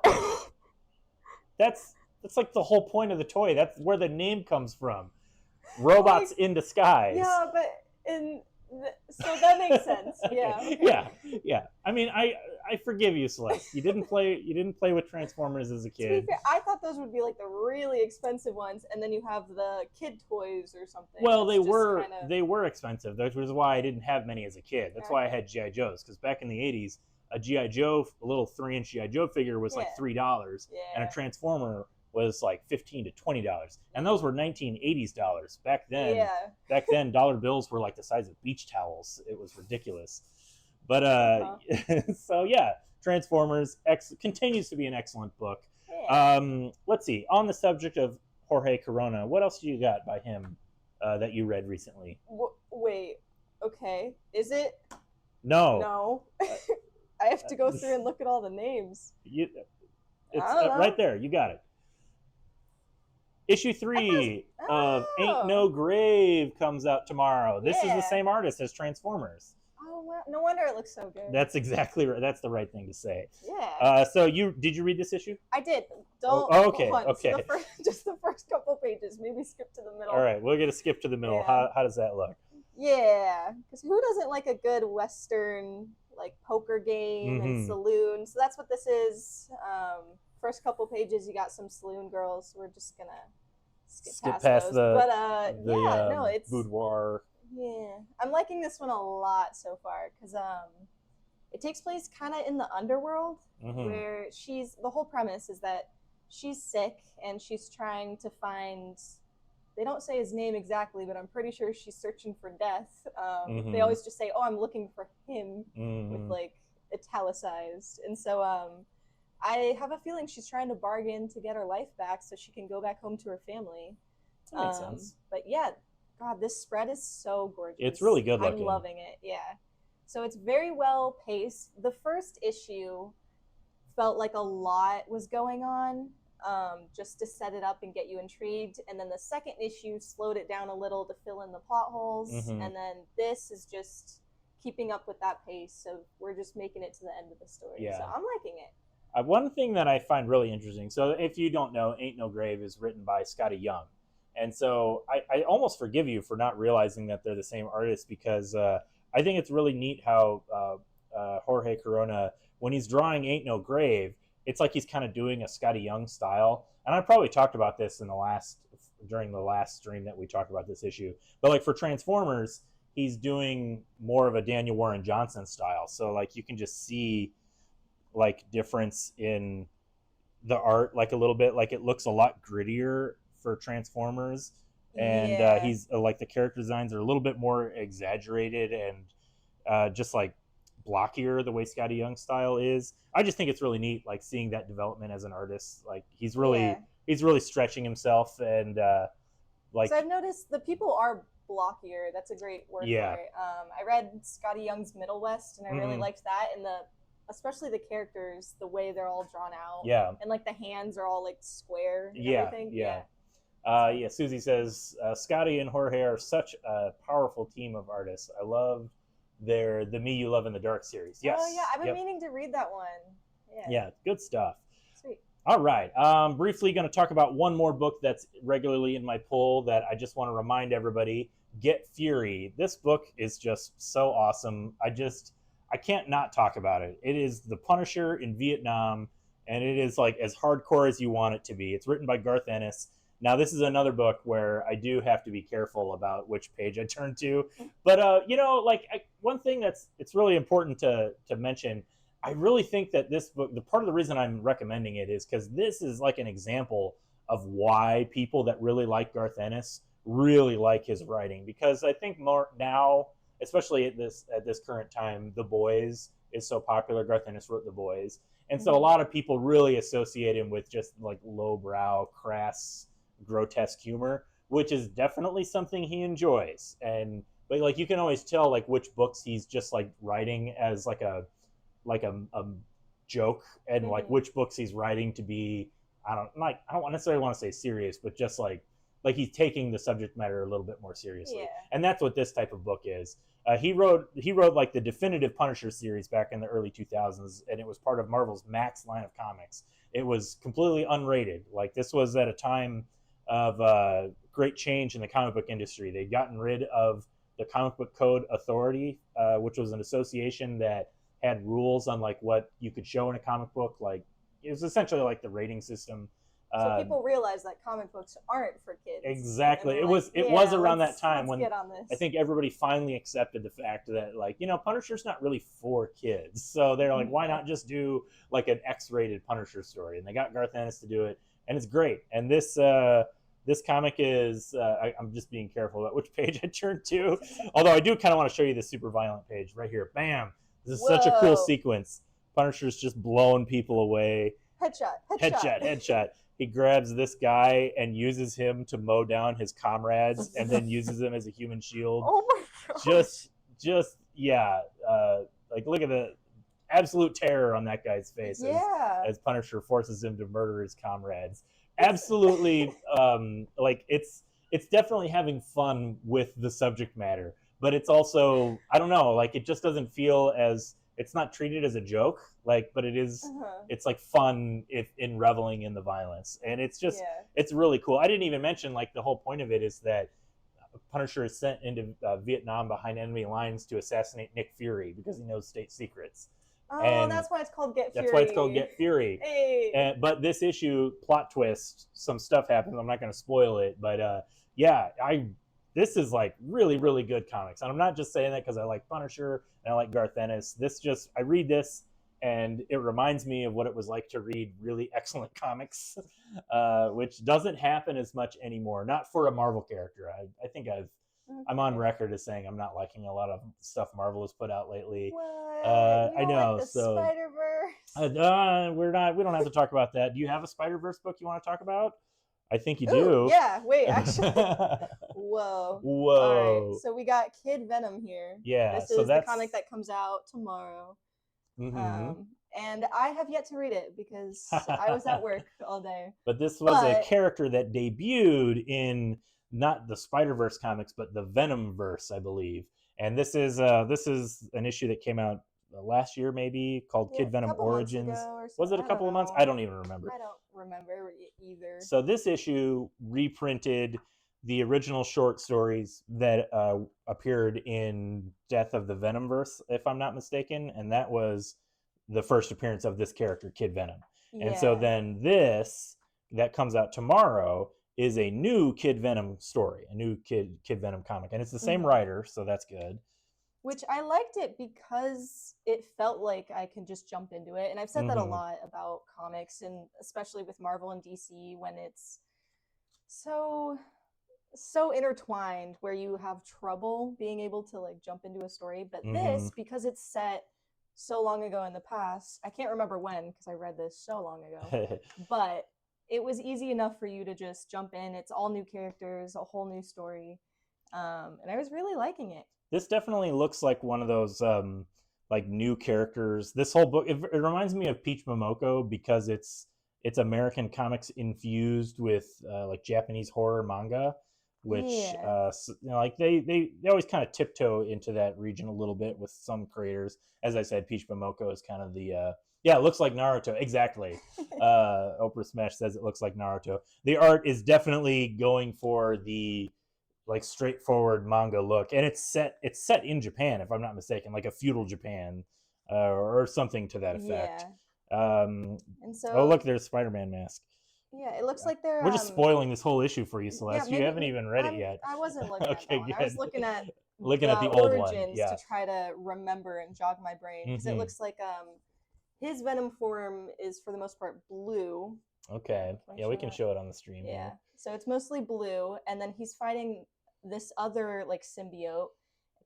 A: that's like the whole point of the toy. That's where the name comes from. Robots in disguise.
B: Yeah, but so that makes sense. Yeah. Okay.
A: Yeah. I mean, I forgive you, Celeste. You didn't play with Transformers as a kid.
B: To be fair, I thought those would be like the really expensive ones, and then you have the kid toys or something.
A: Well, they were expensive. That was why I didn't have many as a kid. That's why I had GI Joes, because back in the '80s, a GI Joe, a little 3-inch GI Joe figure was like $3, and a Transformer was like $15 to $20, and those were 1980s dollars. Back then, dollar bills were like the size of beach towels. It was ridiculous. But
B: Uh-huh.
A: so yeah, Transformers continues to be an excellent book.
B: Yeah.
A: Let's see. On the subject of Jorge Corona, what else do you got by him that you read recently?
B: Wait. Okay. Is it?
A: No,
B: No.
A: uh,
B: I have to go through
A: this,
B: and look at all the names.
A: you,
B: I
A: it's
B: don't
A: right
B: know.
A: there. You got it. Issue
B: I thought.
A: three of Ain't
B: Oh.
A: No Grave comes out tomorrow. This is the
B: Yeah.
A: same artist as Transformers.
B: Oh well, no wonder it looks so good.
A: That's exactly right. That's the right thing to say.
B: Yeah.
A: So you did you read this issue?
B: I did.
A: Oh,
B: Don't hold
A: okay,
B: on. So the
A: okay.
B: first, just the first couple pages. Maybe skip to the
A: All
B: middle.
A: right, we're gonna skip to the middle.
B: Yeah.
A: How does that look?
B: Yeah. Because who doesn't like a good Western like poker game and
A: Mm-hmm.
B: saloon? So that's what this is. First couple pages, you got some saloon girls. We're just gonna skip
A: Skip
B: past
A: past
B: those. But yeah,
A: the
B: no, it's
A: boudoir.
B: yeah. I'm liking this one a lot so far because it takes place kind of in the underworld
A: Mm-hmm.
B: where the whole premise is that she's sick and she's trying to find, they don't say his name exactly, but I'm pretty sure she's searching for death. They
A: Mm-hmm.
B: always just say, oh, I'm looking for him, with
A: Mm-hmm.
B: like italicized. And so I have a feeling she's trying to bargain to get her life back so she can go back home to her family.
A: That makes sense.
B: But yeah, God, this spread is so gorgeous.
A: It's really good looking.
B: I'm loving it. Yeah. So it's very well paced. The first issue felt like a lot was going on, just to set it up and get you intrigued. And then the second issue slowed it down a little to fill in the plot holes.
A: Mm-hmm.
B: And then this is just keeping up with that pace. So we're just making it to the end of the story.
A: Yeah.
B: So I'm liking it.
A: One thing that I find really interesting. So if you don't know, Ain't No Grave is written by Scotty Young, and so I almost forgive you for not realizing that they're the same artist because I think it's really neat how Jorge Corona, when he's drawing Ain't No Grave, it's like he's kind of doing a Scotty Young style. And I probably talked about this during the last stream that we talked about this issue. But like for Transformers, he's doing more of a Daniel Warren Johnson style. So like you can just see like difference in the art like a little bit. Like it looks a lot grittier for Transformers, and
B: Yeah.
A: he's like the character designs are a little bit more exaggerated and just like blockier the way Scotty Young's style is. I just think it's really neat, like seeing that development as an artist. Like he's really stretching himself, and like
B: So I've noticed the people are blockier. That's a great word
A: Yeah.
B: for it. I read Scotty Young's Middle West, and I really
A: Mhm.
B: liked that. And especially the characters, the way they're all drawn out,
A: yeah,
B: and like the hands are all like square. And
A: Yeah,
B: everything.
A: yeah.
B: So-
A: Yeah, Susie says Scotty and Jorge are such a powerful team of artists. I love their The Me You Love in the Dark series. Yes.
B: Oh yeah, I've been
A: Yep.
B: meaning to read that one. Yeah.
A: Yeah, good stuff.
B: Sweet.
A: All right. Briefly going to talk about one more book that's regularly in my pull that I just want to remind everybody. Get Fury. This book is just so awesome. I can't not talk about it. It is The Punisher in Vietnam, and it is like as hardcore as you want it to be. It's written by Garth Ennis. Now, this is another book where I do have to be careful about which page I turn to. But one thing it's really important to mention. I really think that this book, the part of the reason I'm recommending it is because this is like an example of why people that really like Garth Ennis really like his writing. Because I think more now, especially at this current time, The Boys is so popular. Garth Ennis wrote The Boys, and so a lot of people really associate him with just like lowbrow, crass, grotesque humor, which is definitely something he enjoys. But like you can always tell like which books he's just like writing as like a joke, and like which books he's writing to be I don't necessarily want to say serious, but just like he's taking the subject matter a little bit more seriously.
B: Yeah.
A: And that's what this type of book is. He wrote like the definitive Punisher series back in the early 2000s, and it was part of Marvel's Max line of comics. It was completely unrated. Like this was at a time of great change in the comic book industry. They'd gotten rid of the Comic Book Code Authority, which was an association that had rules on like what you could show in a comic book. Like it was essentially like the rating system.
B: So people realize that comic books aren't for kids.
A: Exactly. It was around that time when
B: get on this.
A: I think everybody finally accepted the fact that like, Punisher's not really for kids. So they're like, why not just do like an X-rated Punisher story? And they got Garth Ennis to do it, and it's great. And this comic is I'm just being careful about which page I turn to. Although I do kind of want to show you the super violent page right here. Bam. This is such a cool
B: Whoa.
A: sequence. Punisher's just blowing people away. Headshot. He grabs this guy and uses him to mow down his comrades, and then uses him as a human shield.
B: Oh my gosh.
A: Just yeah. Like, look at the absolute terror on that guy's face as Punisher forces him to murder his comrades. Absolutely, like it's definitely having fun with the subject matter, but it's also, I don't know, like it just doesn't feel as, it's not treated as a joke, like, but it is, it's like fun if in reveling in the violence, and it's just, it's really cool. I didn't even mention, like, the whole point of it is that Punisher is sent into Vietnam behind enemy lines to assassinate Nick Fury because he knows state secrets.
B: Oh, and that's why it's called Get Fury.
A: That's why it's called Get Fury.
B: Hey.
A: But this issue, plot twist, some stuff happens. I'm not going to spoil it, but yeah, this is like really, really good comics. And I'm not just saying that because I like Punisher and I like Garth Ennis. I read this and it reminds me of what it was like to read really excellent comics, which doesn't happen as much anymore. Not for a Marvel character. I think I'm on record as saying I'm not liking a lot of stuff Marvel has put out lately.
B: I know. Like the Spider-Verse.
A: We don't have to talk about that. Do you have a Spider-Verse book you want to talk about? I think you do.
B: Yeah, wait, actually. Whoa. All right, so we got Kid Venom here.
A: Yeah.
B: This is the comic that comes out tomorrow.
A: Mm-hmm.
B: And I have yet to read it because I was at work all day.
A: But this was a character that debuted in not the Spider-Verse comics, but the Venomverse, I believe. And this is an issue that came out last year, maybe, called Kid Venom Origins. Was it a couple of months? I don't even remember.
B: I don't remember either.
A: So this issue reprinted the original short stories that appeared in Death of the Venomverse, if I'm not mistaken, and that was the first appearance of this character, Kid Venom. And so then this, that comes out tomorrow, is a new Kid Venom story, a new Kid Venom comic. And it's the same writer, so that's good.
B: Which I liked it because it felt like I could just jump into it. And I've said that a lot about comics, and especially with Marvel and DC, when it's so intertwined where you have trouble being able to like jump into a story. But this, because it's set so long ago in the past, I can't remember when because I read this so long ago, but it was easy enough for you to just jump in. It's all new characters, a whole new story. And I was really liking it.
A: This definitely looks like one of those like new characters. This whole book, it reminds me of Peach Momoko because it's American comics infused with like Japanese horror manga, which like they always kind of tiptoe into that region a little bit with some creators. As I said, Peach Momoko is kind of the it looks like Naruto. Exactly. Oprah Smash says it looks like Naruto. The art is definitely going for the like straightforward manga look, and it's set in Japan, if I'm not mistaken, like a feudal Japan or something to that effect. And so, look, there's Spider-Man mask.
B: Yeah, it looks like they're.
A: We're just spoiling this whole issue for you, Celeste. You haven't even read it yet.
B: I wasn't looking at that one. I was looking at
A: the old
B: Origins to try to remember and jog my brain, because it looks like his Venom form is for the most part blue.
A: Okay. Yeah, we can show it on the stream.
B: Yeah.
A: Here.
B: So it's mostly blue, and then he's fighting this other like symbiote,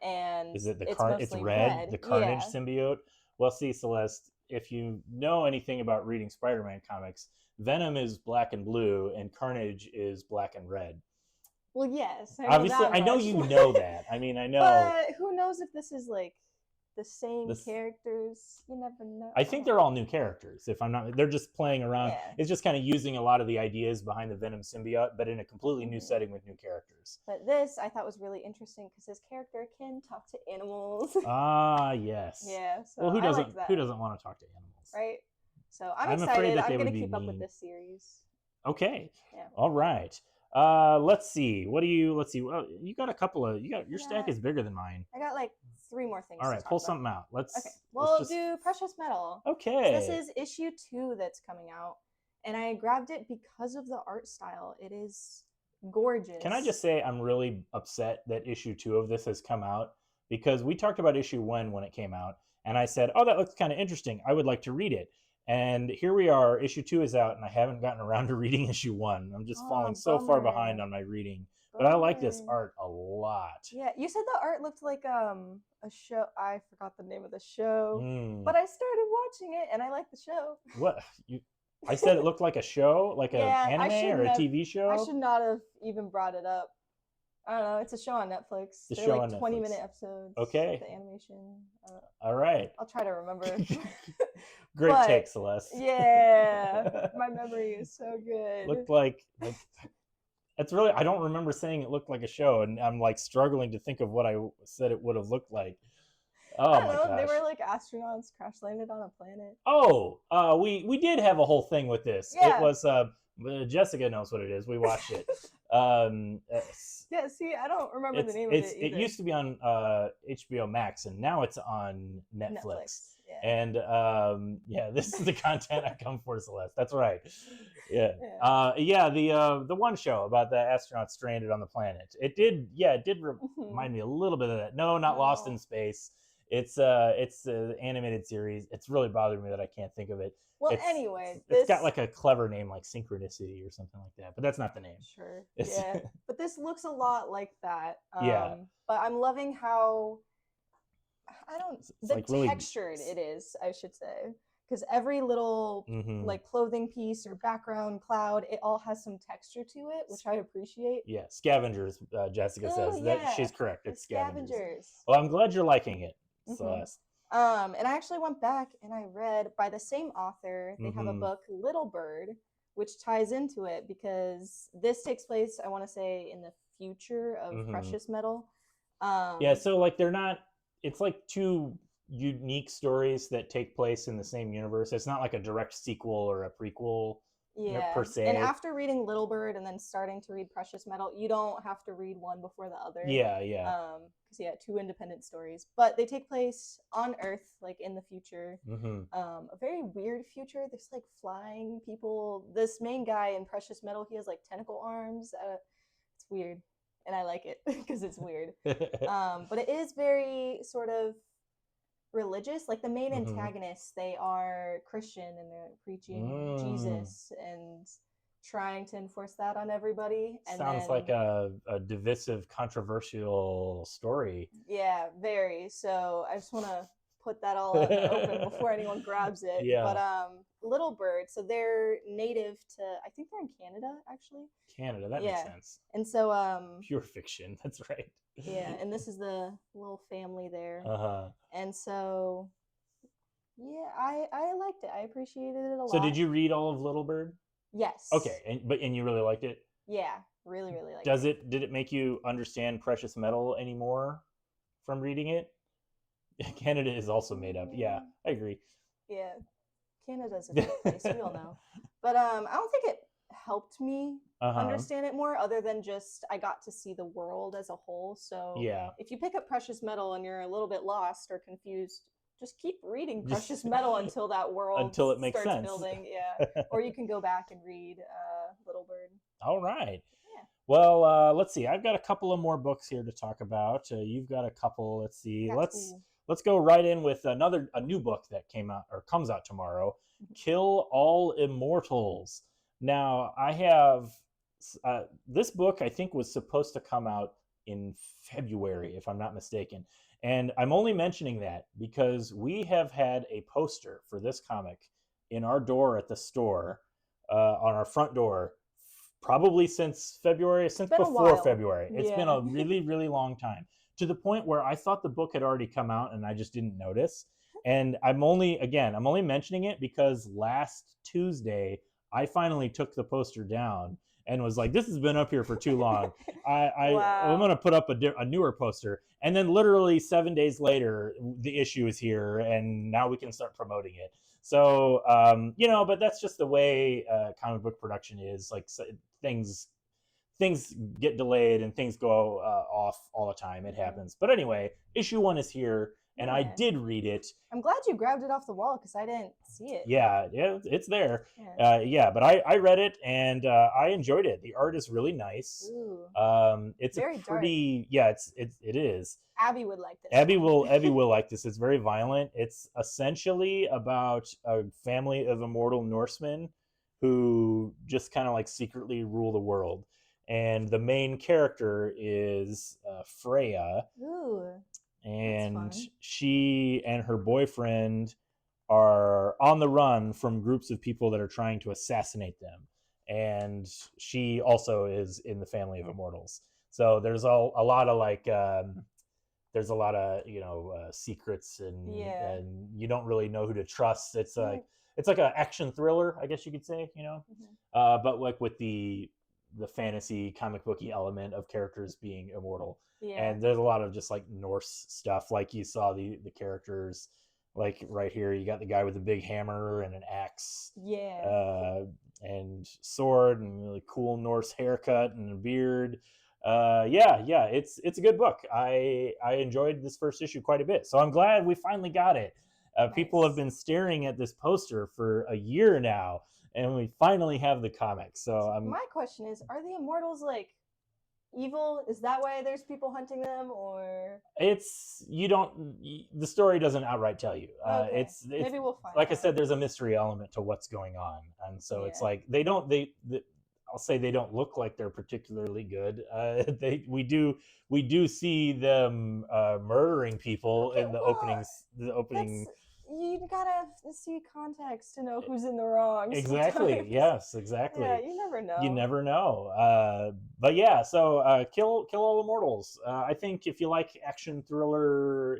B: and
A: is it it's red, the Carnage symbiote? Well, see, Celeste, if you know anything about reading Spider-Man comics, Venom is black and blue and Carnage is black and red.
B: Well, yes,
A: obviously I know you know that. I mean, I know,
B: but who knows if this is like the same characters? You never know.
A: I think they're all new characters. If I'm not, they're just playing around. Yeah. It's just kind of using a lot of the ideas behind the Venom symbiote, but in a completely new setting with new characters.
B: But this I thought was really interesting because his character can talk to animals.
A: Ah, yes.
B: Yeah. So
A: well, who doesn't want to talk to animals?
B: Right. So I'm excited. I'm going to keep up with this series.
A: Okay.
B: Yeah.
A: All right. Let's see. Well, you got a couple of. Your stack is bigger than mine.
B: I got like 3 more things.
A: All right, pull something out.
B: Okay. We'll do Precious Metal.
A: Okay.
B: So this is issue 2 that's coming out, and I grabbed it because of the art style. It is gorgeous.
A: Can I just say I'm really upset that issue 2 of this has come out, because we talked about issue 1 when it came out, and I said, "Oh, that looks kind of interesting. I would like to read it." And here we are, issue 2 is out, and I haven't gotten around to reading issue 1. I'm just falling so far behind on my reading. but I like this
B: Bummer.
A: art a lot.
B: Yeah, you said the art looked like a show. I forgot the name of the show,
A: Mm,
B: but I started watching it and I like the show.
A: what you? I said it looked like a show, like a
B: Yeah, I
A: anime or
B: shouldn't
A: a
B: have.
A: TV
B: I
A: show.
B: should not have even brought it up. I don't know. It's a show on Netflix.
A: The
B: They're
A: show
B: like
A: on
B: 20-minute
A: Netflix.
B: episodes.
A: Okay,
B: The animation.
A: all right.
B: I'll try to remember.
A: Great
B: But
A: take, Celeste.
B: yeah, my memory is so good.
A: Looked like it's really. I don't remember saying it looked like a show, and I'm like struggling to think of what I said it would have looked like.
B: I
A: Oh
B: don't
A: my
B: know. They
A: gosh.
B: were like astronauts crash landed on a planet.
A: Oh, we did have a whole thing with this. It
B: Yeah.
A: was Jessica knows what it is. We watched it.
B: Yeah. See, I don't remember the name of
A: It's
B: it
A: it
B: either.
A: used to be on HBO Max, and now it's on Netflix.
B: Yeah.
A: And yeah, this is the content I come for, Celeste. That's right. Yeah.
B: Yeah.
A: Yeah, the one show about the astronauts stranded on the planet. It did remind me a little bit of that. No, not Lost in
B: No.
A: Space. It's an animated series. It's really bothered me that I can't think of it.
B: Well,
A: It's
B: anyway,
A: it's got
B: this.
A: like a clever name like Synchronicity or something like that, but that's not the name.
B: Sure.
A: It's
B: Yeah. But this looks a lot like that.
A: yeah,
B: But I'm loving how I don't
A: it's
B: the
A: like really
B: textured it is, I should say. Because every little
A: mm-hmm.
B: like clothing piece or background cloud, it all has some texture to it, which I appreciate.
A: Yeah, scavengers. Jessica
B: Oh
A: says that
B: yeah,
A: she's correct.
B: the
A: It's scavengers.
B: scavengers.
A: Well, I'm glad you're liking it,
B: hmm
A: Celeste.
B: And I actually went back and I read by the same author. They have a
A: Mm-hmm.
B: book, Little Bird, which ties into it because this takes place, I want to say, in the future of
A: Mm-hmm.
B: precious metal.
A: Yeah, so like they're not. It's like two unique stories that take place in the same universe. It's not like a direct sequel or a prequel
B: Yeah.
A: per se.
B: And after reading Little Bird and then starting to read Precious Metal, you don't have to read one before the other.
A: Yeah.
B: Because yeah, two independent stories, but they take place on Earth, like in the future.
A: Mm-hmm.
B: A very weird future. There's like flying people. This main guy in Precious Metal, he has like tentacle arms. It's weird, and I like it because it's weird. But it is very sort of religious. Like the main
A: Mhm.
B: antagonists, they are Christian and they're preaching Jesus and trying to enforce that on everybody. And
A: Sounds
B: then,
A: like a divisive, controversial story.
B: yeah, very. So I just want to put that all out in the open before anyone grabs it.
A: Yeah.
B: But Little Bird, so they're native to, I think they're in Canada actually.
A: Canada, that
B: Yeah.
A: makes sense.
B: And so
A: Pure fiction. That's right.
B: yeah, and this is the little family there.
A: Uh-huh.
B: And so yeah, I liked it. I appreciated it a lot.
A: So did you read all of Little Bird?
B: Yes.
A: Okay, and you really liked it?
B: Yeah, really liked
A: it. Did it make you understand precious metal anymore from reading it? Canada is also made up. Yeah, I agree.
B: Yeah. Canada's a great place, we all know. But I don't think it helped me understand it more, other than just I got to see the world as a whole. So
A: yeah,
B: if you pick up Precious Metal and you're a little bit lost or confused, just keep reading Precious Metal until that world
A: until it makes
B: starts
A: sense.
B: building. Yeah. Or you can go back and read Little Bird.
A: All right.
B: Yeah.
A: Well, let's see. I've got a couple of more books here to talk about. You've got a couple. Let's see. Let's go right in with a new book that came out or comes out tomorrow. Kill All Immortals. Now, I have this book. I think was supposed to come out in February, if I'm not mistaken. And I'm only mentioning that because we have had a poster for this comic in our door at the store, on our front door, probably since February, since before February. It's been a really, really long time, to the point where I thought the book had already come out and I just didn't notice. And I'm only mentioning it because last Tuesday, I finally took the poster down and was like, this has been up here for too long. I'm going to put up a newer poster. And then literally 7 days later, the issue is here and now we can start promoting it. So, but that's just the way comic book production is. Like things get delayed and things go off all the time. It happens. But anyway, issue 1 is here. And I did read it.
B: I'm glad you grabbed it off the wall because I didn't see it.
A: Yeah, it's there. But I read it and I enjoyed it. The art is really nice.
B: Ooh.
A: It's
B: very
A: a pretty
B: dark.
A: It is.
B: Abby would like this.
A: Abby will like this. It's very violent. It's essentially about a family of immortal Norsemen who just kind of like secretly rule the world. and the main character is Freya,
B: Ooh,
A: and
B: fun.
A: she and her boyfriend are on the run from groups of people that are trying to assassinate them, and she also is in the family of immortals. So there's a lot of like there's a lot of secrets,
B: Yeah.
A: and you don't really know who to trust. It's
B: Mm,
A: like it's like an action thriller, I guess you could say,
B: mhm.
A: but like with the fantasy comic booky element of characters being immortal.
B: Yeah.
A: And there's a lot of just like Norse stuff, like you saw the characters like right here. You got the guy with the big hammer and an axe,
B: Yeah.
A: uh, and sword, and really cool Norse haircut and a beard. Yeah, it's a good book. I enjoyed this first issue quite a bit, so I'm glad we finally got it. People have
B: Nice.
A: been staring at this poster for a year now, and we finally have the comic. So I'm
B: My question is, are the immortals like evil? Is that why there's people hunting them, or
A: it's you don't the story doesn't outright tell you.
B: okay?
A: It's
B: Maybe we'll find
A: like I
B: out.
A: said, there's a mystery element to what's going on, and so it's
B: Yeah.
A: like I'll say they don't look like they're particularly good. They we do see them murdering people
B: Okay,
A: in the
B: well,
A: openings. The
B: that's
A: opening.
B: you gotta see context to know who's in the wrong
A: Exactly.
B: sometimes.
A: Yes.
B: Yeah,
A: Exactly.
B: you never
A: You
B: know.
A: never know. But yeah. So kill all immortals. I think if you like action thriller,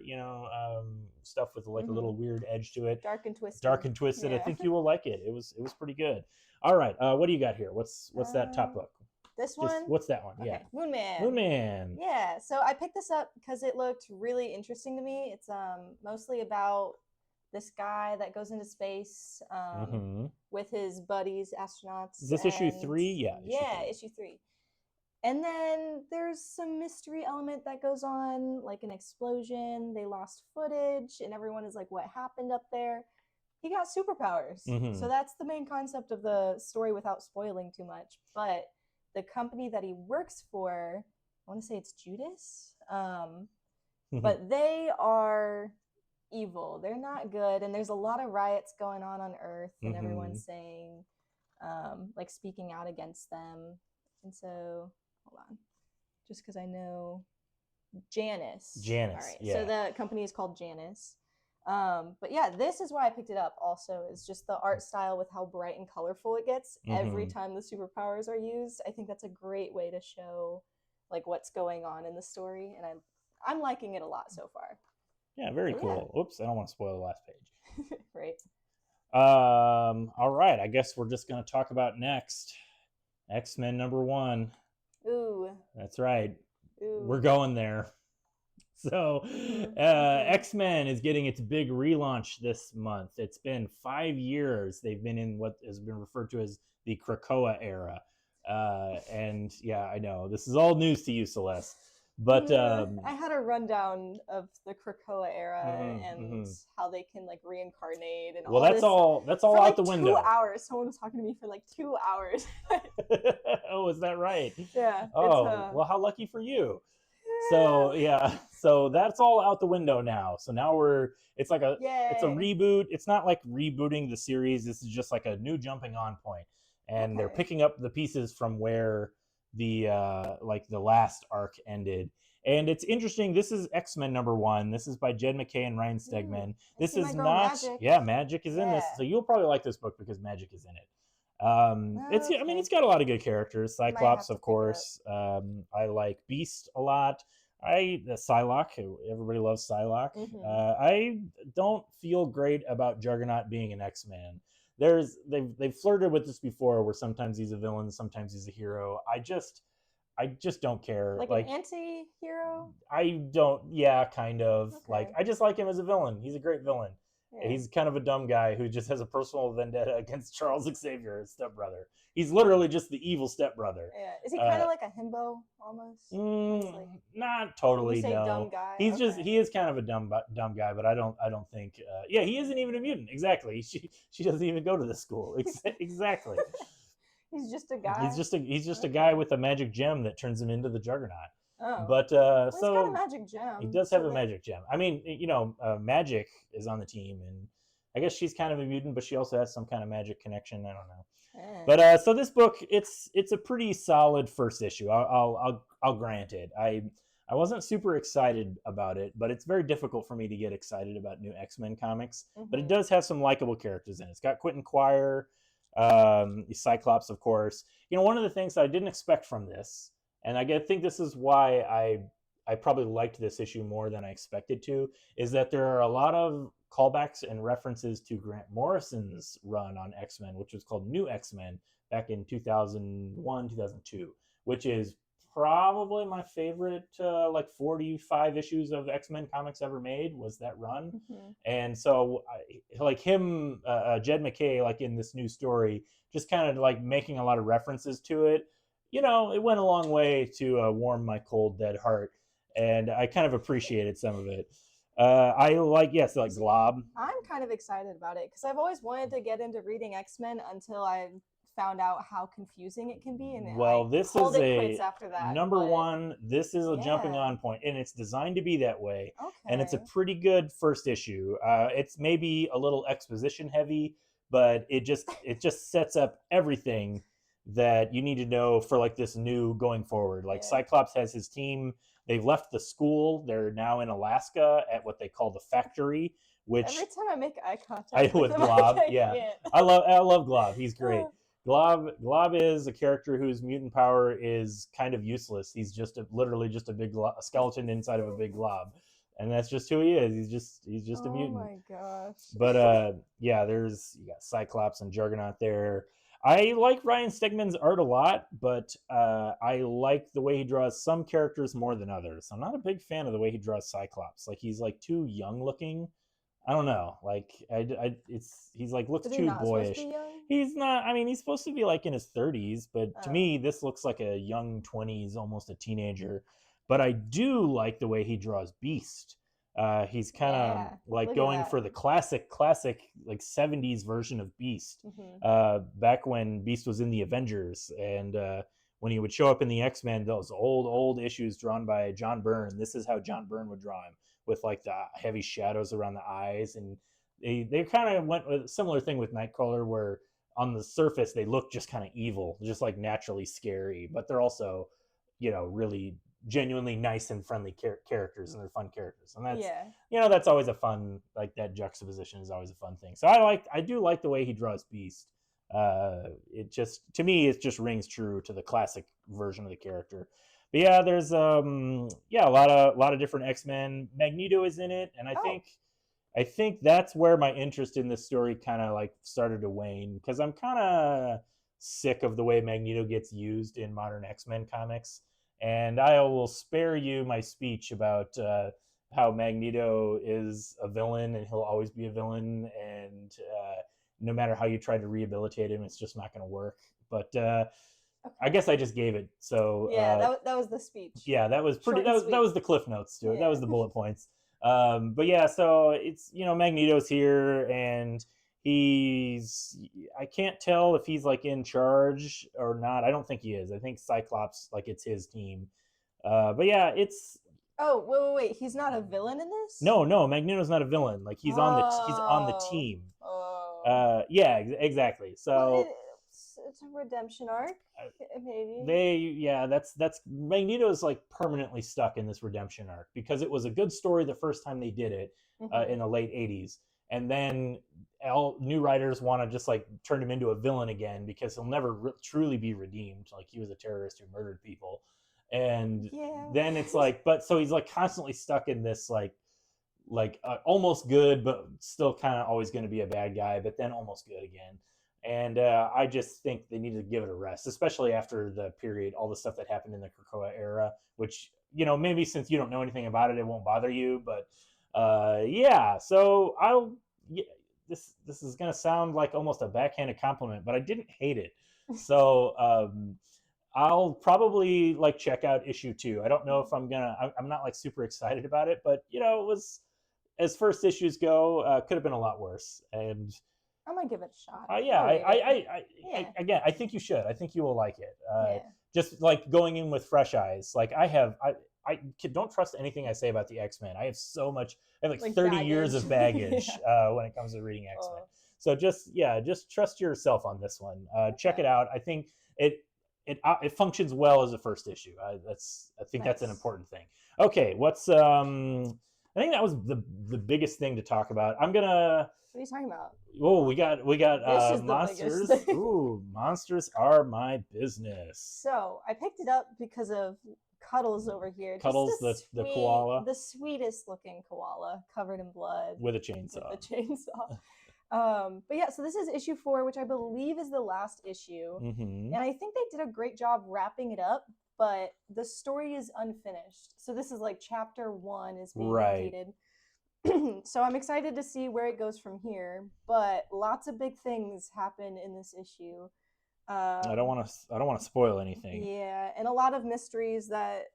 A: stuff with like a little
B: Hmm.
A: weird edge to it,
B: Dark and twisted.
A: dark and twisted, I
B: Yeah.
A: think you will like it. It was pretty good. All right. What do you got here? What's that top
B: um,
A: book?
B: this
A: Just
B: one.
A: what's that one? Yeah.
B: Okay, Moon Man.
A: Moon Man.
B: Yeah, so I picked this up because it looked really interesting to me. It's mostly about this guy that goes into space
A: Mm-hmm.
B: with his buddies,
A: Is
B: astronauts,
A: this issue
B: and
A: 3? Yeah, issue
B: yeah,
A: 3.
B: issue 3. And then there's some mystery element that goes on, like an explosion. They lost footage, and everyone is like, what happened up there? He got superpowers.
A: Mm-hmm.
B: So that's the main concept of the story without spoiling too much. But the company that he works for, I want to say it's Judas,
A: Mm-hmm.
B: but they are evil. They're not good. And there's a lot of riots going on Earth, and
A: Mm-hmm.
B: everyone's saying, like, speaking out against them. And so, hold on, just because I know Janus. All
A: Janice.
B: right. So
A: Yeah.
B: the company is called Janus. But yeah, this is why I picked it up. Also, is just the art style with how bright and colorful it gets every
A: Mm-hmm.
B: time the superpowers are used. I think that's a great way to show like what's going on in the story, and I'm liking it a lot so far.
A: Yeah. Very
B: So yeah,
A: cool. Oops, I don't want to spoil the last page.
B: right.
A: All right. I guess we're just gonna talk about next X-Men #1.
B: Ooh,
A: That's right. We're
B: ooh.
A: going there. So,
B: Mhm, mhm.
A: X-Men is getting its big relaunch this month. It's been 5 years. They've been in what has been referred to as the Krakoa era. And yeah, I know this is all news to you, Celeste. But
B: I had a rundown of the Krakoa era
A: mhm,
B: and
A: mhm.
B: how they can like reincarnate and
A: Well,
B: all
A: that's
B: this
A: all. That's all
B: for
A: out
B: like
A: the
B: 2 hours. Someone was talking to me for like 2 hours.
A: window. Oh, is that right?
B: Yeah, it's
A: Oh, well, how lucky for you. So yeah, so that's all out the window now. So now it's a
B: yay.
A: reboot. It's not like rebooting the series. This is just like a new jumping on point, and they're
B: Okay.
A: picking up the pieces from where the last arc ended. And it's interesting. This is X-Men #1. This is by Jed McKay and Ryan
B: Ooh,
A: Stegman.
B: I
A: This
B: see my
A: is
B: girl
A: not,
B: Magic.
A: yeah, Magic is in this.
B: Yeah.
A: So you'll probably like this book because Magic is in it. I mean,
B: Okay.
A: it's got a lot of good characters.
B: I might have
A: Cyclops,
B: to
A: of
B: pick it up.
A: course. I like Beast a lot. Psylocke. Everybody loves Psylocke.
B: Mm-hmm.
A: I don't feel great about Juggernaut being an X-Man. They've flirted with this before, where sometimes he's a villain, sometimes he's a hero. I just don't care.
B: Like an
A: Like
B: anti-hero?
A: I don't. Yeah, kind of. Like
B: Okay.
A: I just like him as a villain. He's a great villain.
B: Yeah.
A: He's kind of a dumb guy who just has a personal vendetta against Charles Xavier, his stepbrother. He's literally just the evil stepbrother.
B: Yeah. Is he kind
A: Uh,
B: of like a himbo almost? Where he's like,
A: Not
B: when you
A: totally.
B: say dumb
A: No,
B: guy,
A: he
B: okay.
A: is kind of a dumb guy, but I don't think. Yeah, he isn't even a mutant. Exactly. She doesn't even go to this school. Exactly.
B: He's just a
A: He's
B: guy.
A: just a guy
B: Okay.
A: with a magic gem that turns him into the Juggernaut.
B: Oh.
A: But
B: Well, he's got a
A: so
B: magic
A: he
B: gem,
A: does have
B: so
A: a
B: that
A: magic gem. I mean, Magic is on the team, and I guess she's kind of a mutant, but she also has some kind of magic connection. I don't know.
B: Eh.
A: But so this book, it's a pretty solid first issue. I'll grant it. I wasn't super excited about it, but it's very difficult for me to get excited about new X-Men comics. But it
B: Mm-hmm.
A: does have some likable characters in it. It's got Quentin Quire, Cyclops, of course. One of the things that I didn't expect from this, and think this is why I probably liked this issue more than I expected to, is that there are a lot of callbacks and references to Grant Morrison's run on X-Men, which was called New X-Men back in 2001, 2002, which is probably my favorite 45 issues of X-Men comics ever made, was that run.
B: Mm-hmm.
A: And so like him, Jed MacKay, like in this new story, just kind of like making a lot of references to it, it went a long way to warm my cold dead heart, and I kind of appreciated some of it. I like, yes, like Glob.
B: I'm kind of excited about it because I've always wanted to get into reading X-Men until I found out how confusing it can be, and
A: Well,
B: I
A: this
B: called
A: is
B: it quits
A: a
B: after that.
A: number
B: But
A: one. This is a jumping
B: yeah,
A: on point, and it's designed to be that way. And it's a
B: okay.
A: pretty good first issue. It's maybe a little exposition heavy, but it just sets up everything that you need to know for like this new going forward. Like
B: Yeah.
A: Cyclops has his team. They've left the school. They're now in Alaska at what they call the factory,
B: Every
A: which
B: time I make eye
A: I
B: contact with
A: with
B: him,
A: Glob.
B: I
A: Yeah,
B: can't.
A: I love Glob. He's great. Glob is a character whose mutant power is kind of useless. He's literally just a big a skeleton inside of a big glob, and that's just who he is. He's just a
B: Oh
A: mutant.
B: my gosh.
A: But yeah, you got Cyclops and Juggernaut there. I like Ryan Stegman's art a lot, but I like the way he draws some characters more than others. I'm not a big fan of the way he draws Cyclops. Like he's like too young looking. I don't know. Like he's like looks
B: Is he
A: too
B: not supposed to
A: boyish.
B: be young?
A: He's not. I mean, he's supposed to be like in his 30s, but to
B: Oh.
A: me, this looks like a young 20s, almost a teenager. But I do like the way he draws Beast. He's kind of
B: Yeah.
A: like
B: Look at
A: going
B: that.
A: for the classic like 70s version of Beast.
B: Mm-hmm.
A: Back when Beast was in the Avengers, and when he would show up in the X-Men, those old issues drawn by John Byrne. This is how John Byrne would draw him, with like the heavy shadows around the eyes. And they kind of went with a similar thing with Nightcrawler, where on the surface they look just kind of evil, just like naturally scary, but they're also really genuinely nice and friendly characters, and they're fun characters. And that's
B: Yeah.
A: that's always a fun, like, that juxtaposition is always a fun thing. So I do like the way he draws Beast. It just, to me, it just rings true to the classic version of the character. But yeah, there's a lot of different X-Men. Magneto is in it, and I
B: Oh.
A: think that's where my interest in this story kind of like started to wane, because I'm kind of sick of the way Magneto gets used in modern X-Men comics. And I will spare you my speech about how Magneto is a villain and he'll always be a villain, and no matter how you try to rehabilitate him, it's just not going to work. But I guess I just gave it. So
B: Yeah, that was the speech.
A: yeah, that was pretty.
B: Short and
A: That was
B: sweet.
A: the cliff notes to it. That
B: Yeah.
A: was the bullet points. But yeah, so it's Magneto's here, and he's I can't tell if he's like in charge or not. I don't think he is. I think Cyclops, like, it's his team. But yeah, it's
B: Oh, wait. He's not a villain in this?
A: no, Magneto's not a villain. Like, he's on the
B: Oh.
A: team.
B: Oh.
A: Yeah, exactly.
B: Well,
A: So
B: it's a redemption arc, maybe.
A: that's Magneto's like permanently stuck in this redemption arc, because it was a good story the first time they did it
B: Mhm.
A: in the late 80s, and then all new writers want to just like turn him into a villain again, because he'll never truly be redeemed. Like, he was a terrorist who murdered people, and
B: Yeah.
A: then it's like, but so he's like constantly stuck in this almost good, but still kind of always going to be a bad guy, but then almost good again. And I just think they need to give it a rest, especially after the period, all the stuff that happened in the Krakoa era, which, maybe since you don't know anything about it, it won't bother you. But yeah, so yeah, this is going to sound like almost a backhanded compliment, but I didn't hate it. So I'll probably like check out issue 2. I don't know if I'm not like super excited about it, but it was, as first issues go, could have been a lot worse. And
B: I'm gonna give it a shot.
A: yeah,
B: I'll read it. Yeah.
A: again, I think you should. I think you will like it.
B: Yeah.
A: Just like going in with fresh eyes. Like, don't trust anything I say about the X-Men. I have so much. I have like 30 years of
B: baggage.
A: baggage when it comes to reading X-Men.
B: Oh,
A: So just trust yourself on this one. Check
B: okay.
A: it out. I think it functions well as a first issue. I think that's an
B: Nice.
A: important thing. Okay, what's I think that was the biggest thing to talk about. I'm gonna.
B: What are you talking about?
A: Oh, we got
B: This is the
A: monsters.
B: biggest thing.
A: Ooh, monsters are my business.
B: So I picked it up because of Cuddles over here.
A: Cuddles,
B: Just
A: the koala
B: the sweetest looking koala covered in blood
A: with a
B: with
A: chainsaw.
B: a chainsaw. But yeah, so this is issue 4, which I believe is the last issue.
A: Mm-hmm.
B: And I think they did a great job wrapping it up, but the story is unfinished. So this is like chapter 1 is being
A: Right.
B: completed. So I'm excited to see where it goes from here, but lots of big things happen in this issue.
A: I don't want to spoil anything.
B: Yeah, and a lot of mysteries that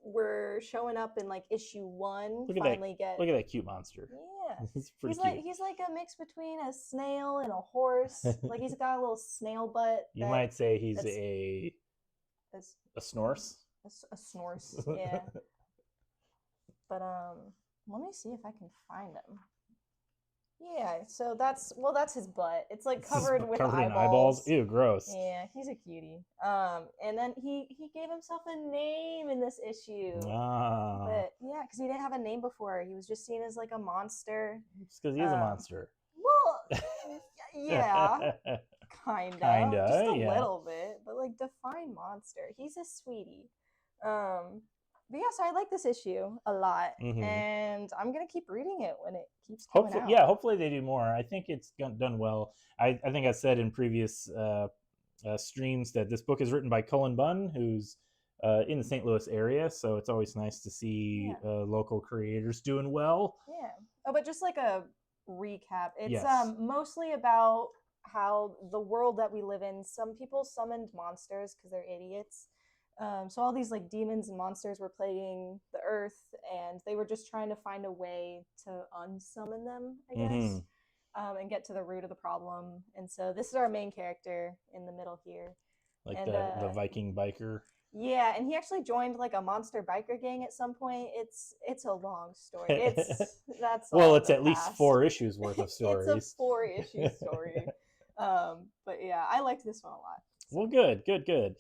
B: were showing up in like issue 1
A: Look at
B: finally
A: that!
B: get.
A: Look at that cute monster.
B: Yeah,
A: It's pretty
B: he's like a mix between a snail and a horse. Like he's got a little snail butt.
A: You might say he's
B: that's-
A: a snorse.
B: a snorse. Yeah. But let me see if I can find him. Yeah, so that's his butt. It's like covered with
A: covered
B: eyeballs.
A: in eyeballs. Ew, gross.
B: Yeah, he's a cutie. And then he gave himself a name in this issue.
A: Ah,
B: But yeah, because he didn't have a name before. He was just seen as like a monster.
A: it's because he is a monster.
B: Well, yeah, kinda, just a
A: yeah.
B: little bit, but like define monster. He's a sweetie. But yeah, so I like this issue a lot, and I'm gonna keep reading it when it keeps coming
A: Hopefully,
B: out.
A: yeah, hopefully they do more. I think it's done well. I think I said in previous streams that this book is written by Cullen Bunn, who's in the St. Louis area, so it's always nice to see local creators doing well.
B: Yeah. Oh, but just like a recap, it's
A: Yes.
B: mostly about how the world that we live in, some people summoned monsters because they're idiots. So all these like demons and monsters were plaguing the earth, and they were just trying to find a way to unsummon them, I guess, and get to the root of the problem. And so this is our main character in the middle here,
A: Like
B: and
A: the Viking biker.
B: yeah, and he actually joined like a monster biker gang at some point. It's a long story. That's
A: well, it's at least 4 issues worth of stories.
B: It's a 4-issue story. But yeah, I liked this one a lot.
A: So. Well, good.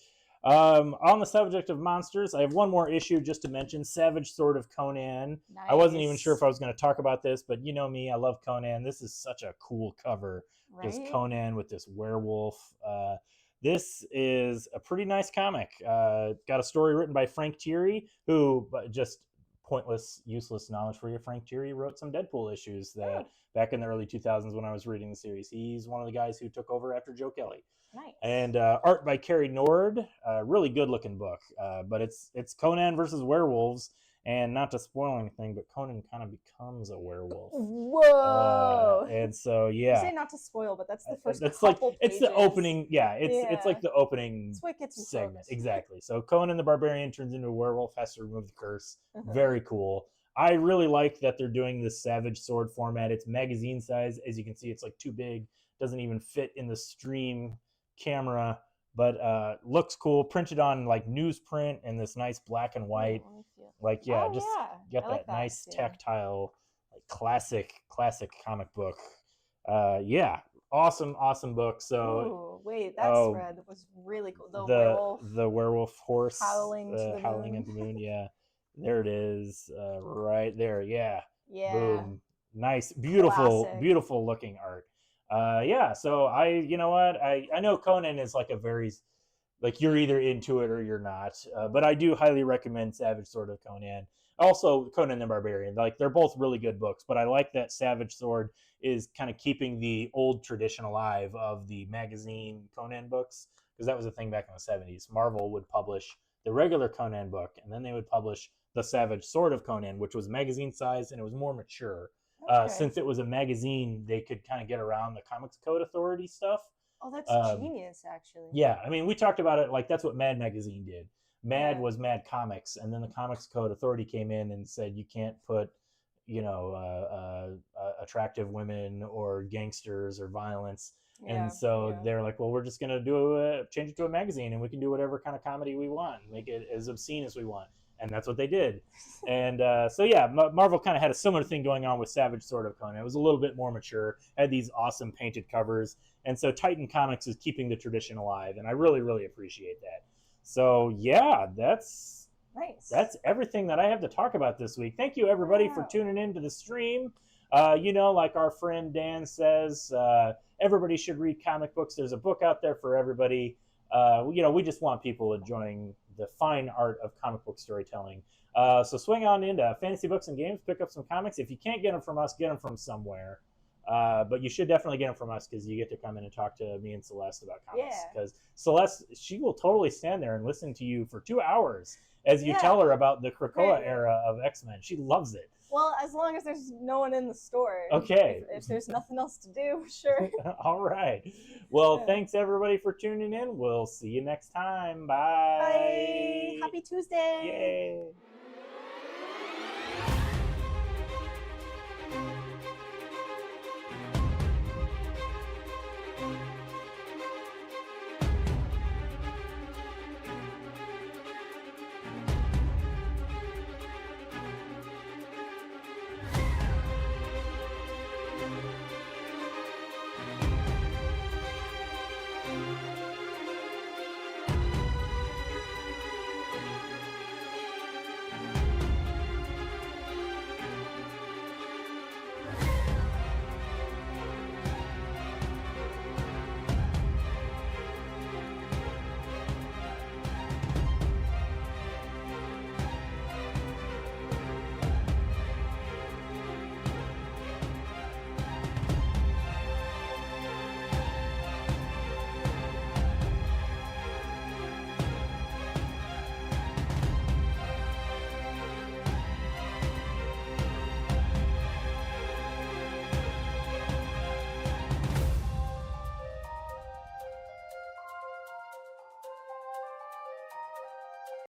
A: On the subject of monsters, I have one more issue just to mention: Savage Sword of Conan. Nice. I wasn't even sure if I was going to talk about this, but you know me, I love Conan. This is such a cool cover. Right? This Conan with this werewolf. This is a pretty nice comic. Got a story written by Frank Thierry, who just pointless, useless knowledge for you. Frank Thierry wrote some Deadpool issues that back in the early 2000s when I was reading the series. He's one of the guys who took over after Joe Kelly.
B: Nice.
A: And art by Kerry Nord. Really good looking book. But it's Conan versus werewolves. And not to spoil anything, but Conan kind of becomes a werewolf.
B: Whoa!
A: And so yeah,
B: you say not to spoil, but that's the first.
A: That's
B: couple
A: like pages. It's the opening. Yeah, it's like the opening segment. Exactly. So Conan the Barbarian turns into a werewolf, has to remove the curse. Very cool. I really like that they're doing this Savage Sword format. It's magazine size, as you can see. It's like too big. Doesn't even fit in the stream camera, but looks cool. Printed on like newsprint and this nice black and white. Like get that like nice tactile, like classic comic book. Yeah, awesome book. So
B: wait, that spread was really cool.
A: The werewolf horse
B: howling
A: at the moon. Yeah, there it is, right there. Yeah. Boom. Nice, beautiful looking art. Yeah. So you know what? I know Conan is like a very, like you're either into it or you're not. But I do highly recommend Savage Sword of Conan. Also, Conan the Barbarian. Like they're both really good books. But I like that Savage Sword is kind of keeping the old tradition alive of the magazine Conan books, because that was the thing back in the 70s. Marvel would publish the regular Conan book, and then they would publish the Savage Sword of Conan, which was magazine size and it was more mature. Since it was a magazine, they could kind of get around the Comics Code Authority stuff.
B: Oh, that's genius, actually.
A: Yeah, I mean, we talked about it. Like, that's what Mad Magazine did. Mad was Mad Comics, and then the Comics Code Authority came in and said you can't put, attractive women or gangsters or violence. And so they're like, well, we're just going to change it to a magazine, and we can do whatever kind of comedy we want, make it as obscene as we want. And that's what they did. And so yeah, Marvel kind of had a similar thing going on with Savage Sword of Conan. It was a little bit more mature, had these awesome painted covers, and so Titan Comics is keeping the tradition alive, and I really really appreciate that. So yeah,
B: Nice.
A: that's everything that I have to talk about this week. Thank you everybody for
B: Wow.
A: tuning in to the stream. Like our friend Dan says, everybody should read comic books. There's a book out there for everybody. We just want people enjoying the fine art of comic book storytelling. So swing on into Fantasy Books and Games, pick up some comics. If you can't get them from us, get them from somewhere. But you should definitely get them from us because you get to come in and talk to me and Celeste about comics. Because Celeste, she will totally stand there and listen to you for 2 hours as you tell her about the Krakoa era of X-Men. She loves it.
B: Well, as long as there's no one in the store.
A: Okay.
B: If there's nothing else to do, sure.
A: All right. Well, thanks everybody for tuning in. We'll see you next time. Bye.
B: Bye. Happy Tuesday.
A: Yay.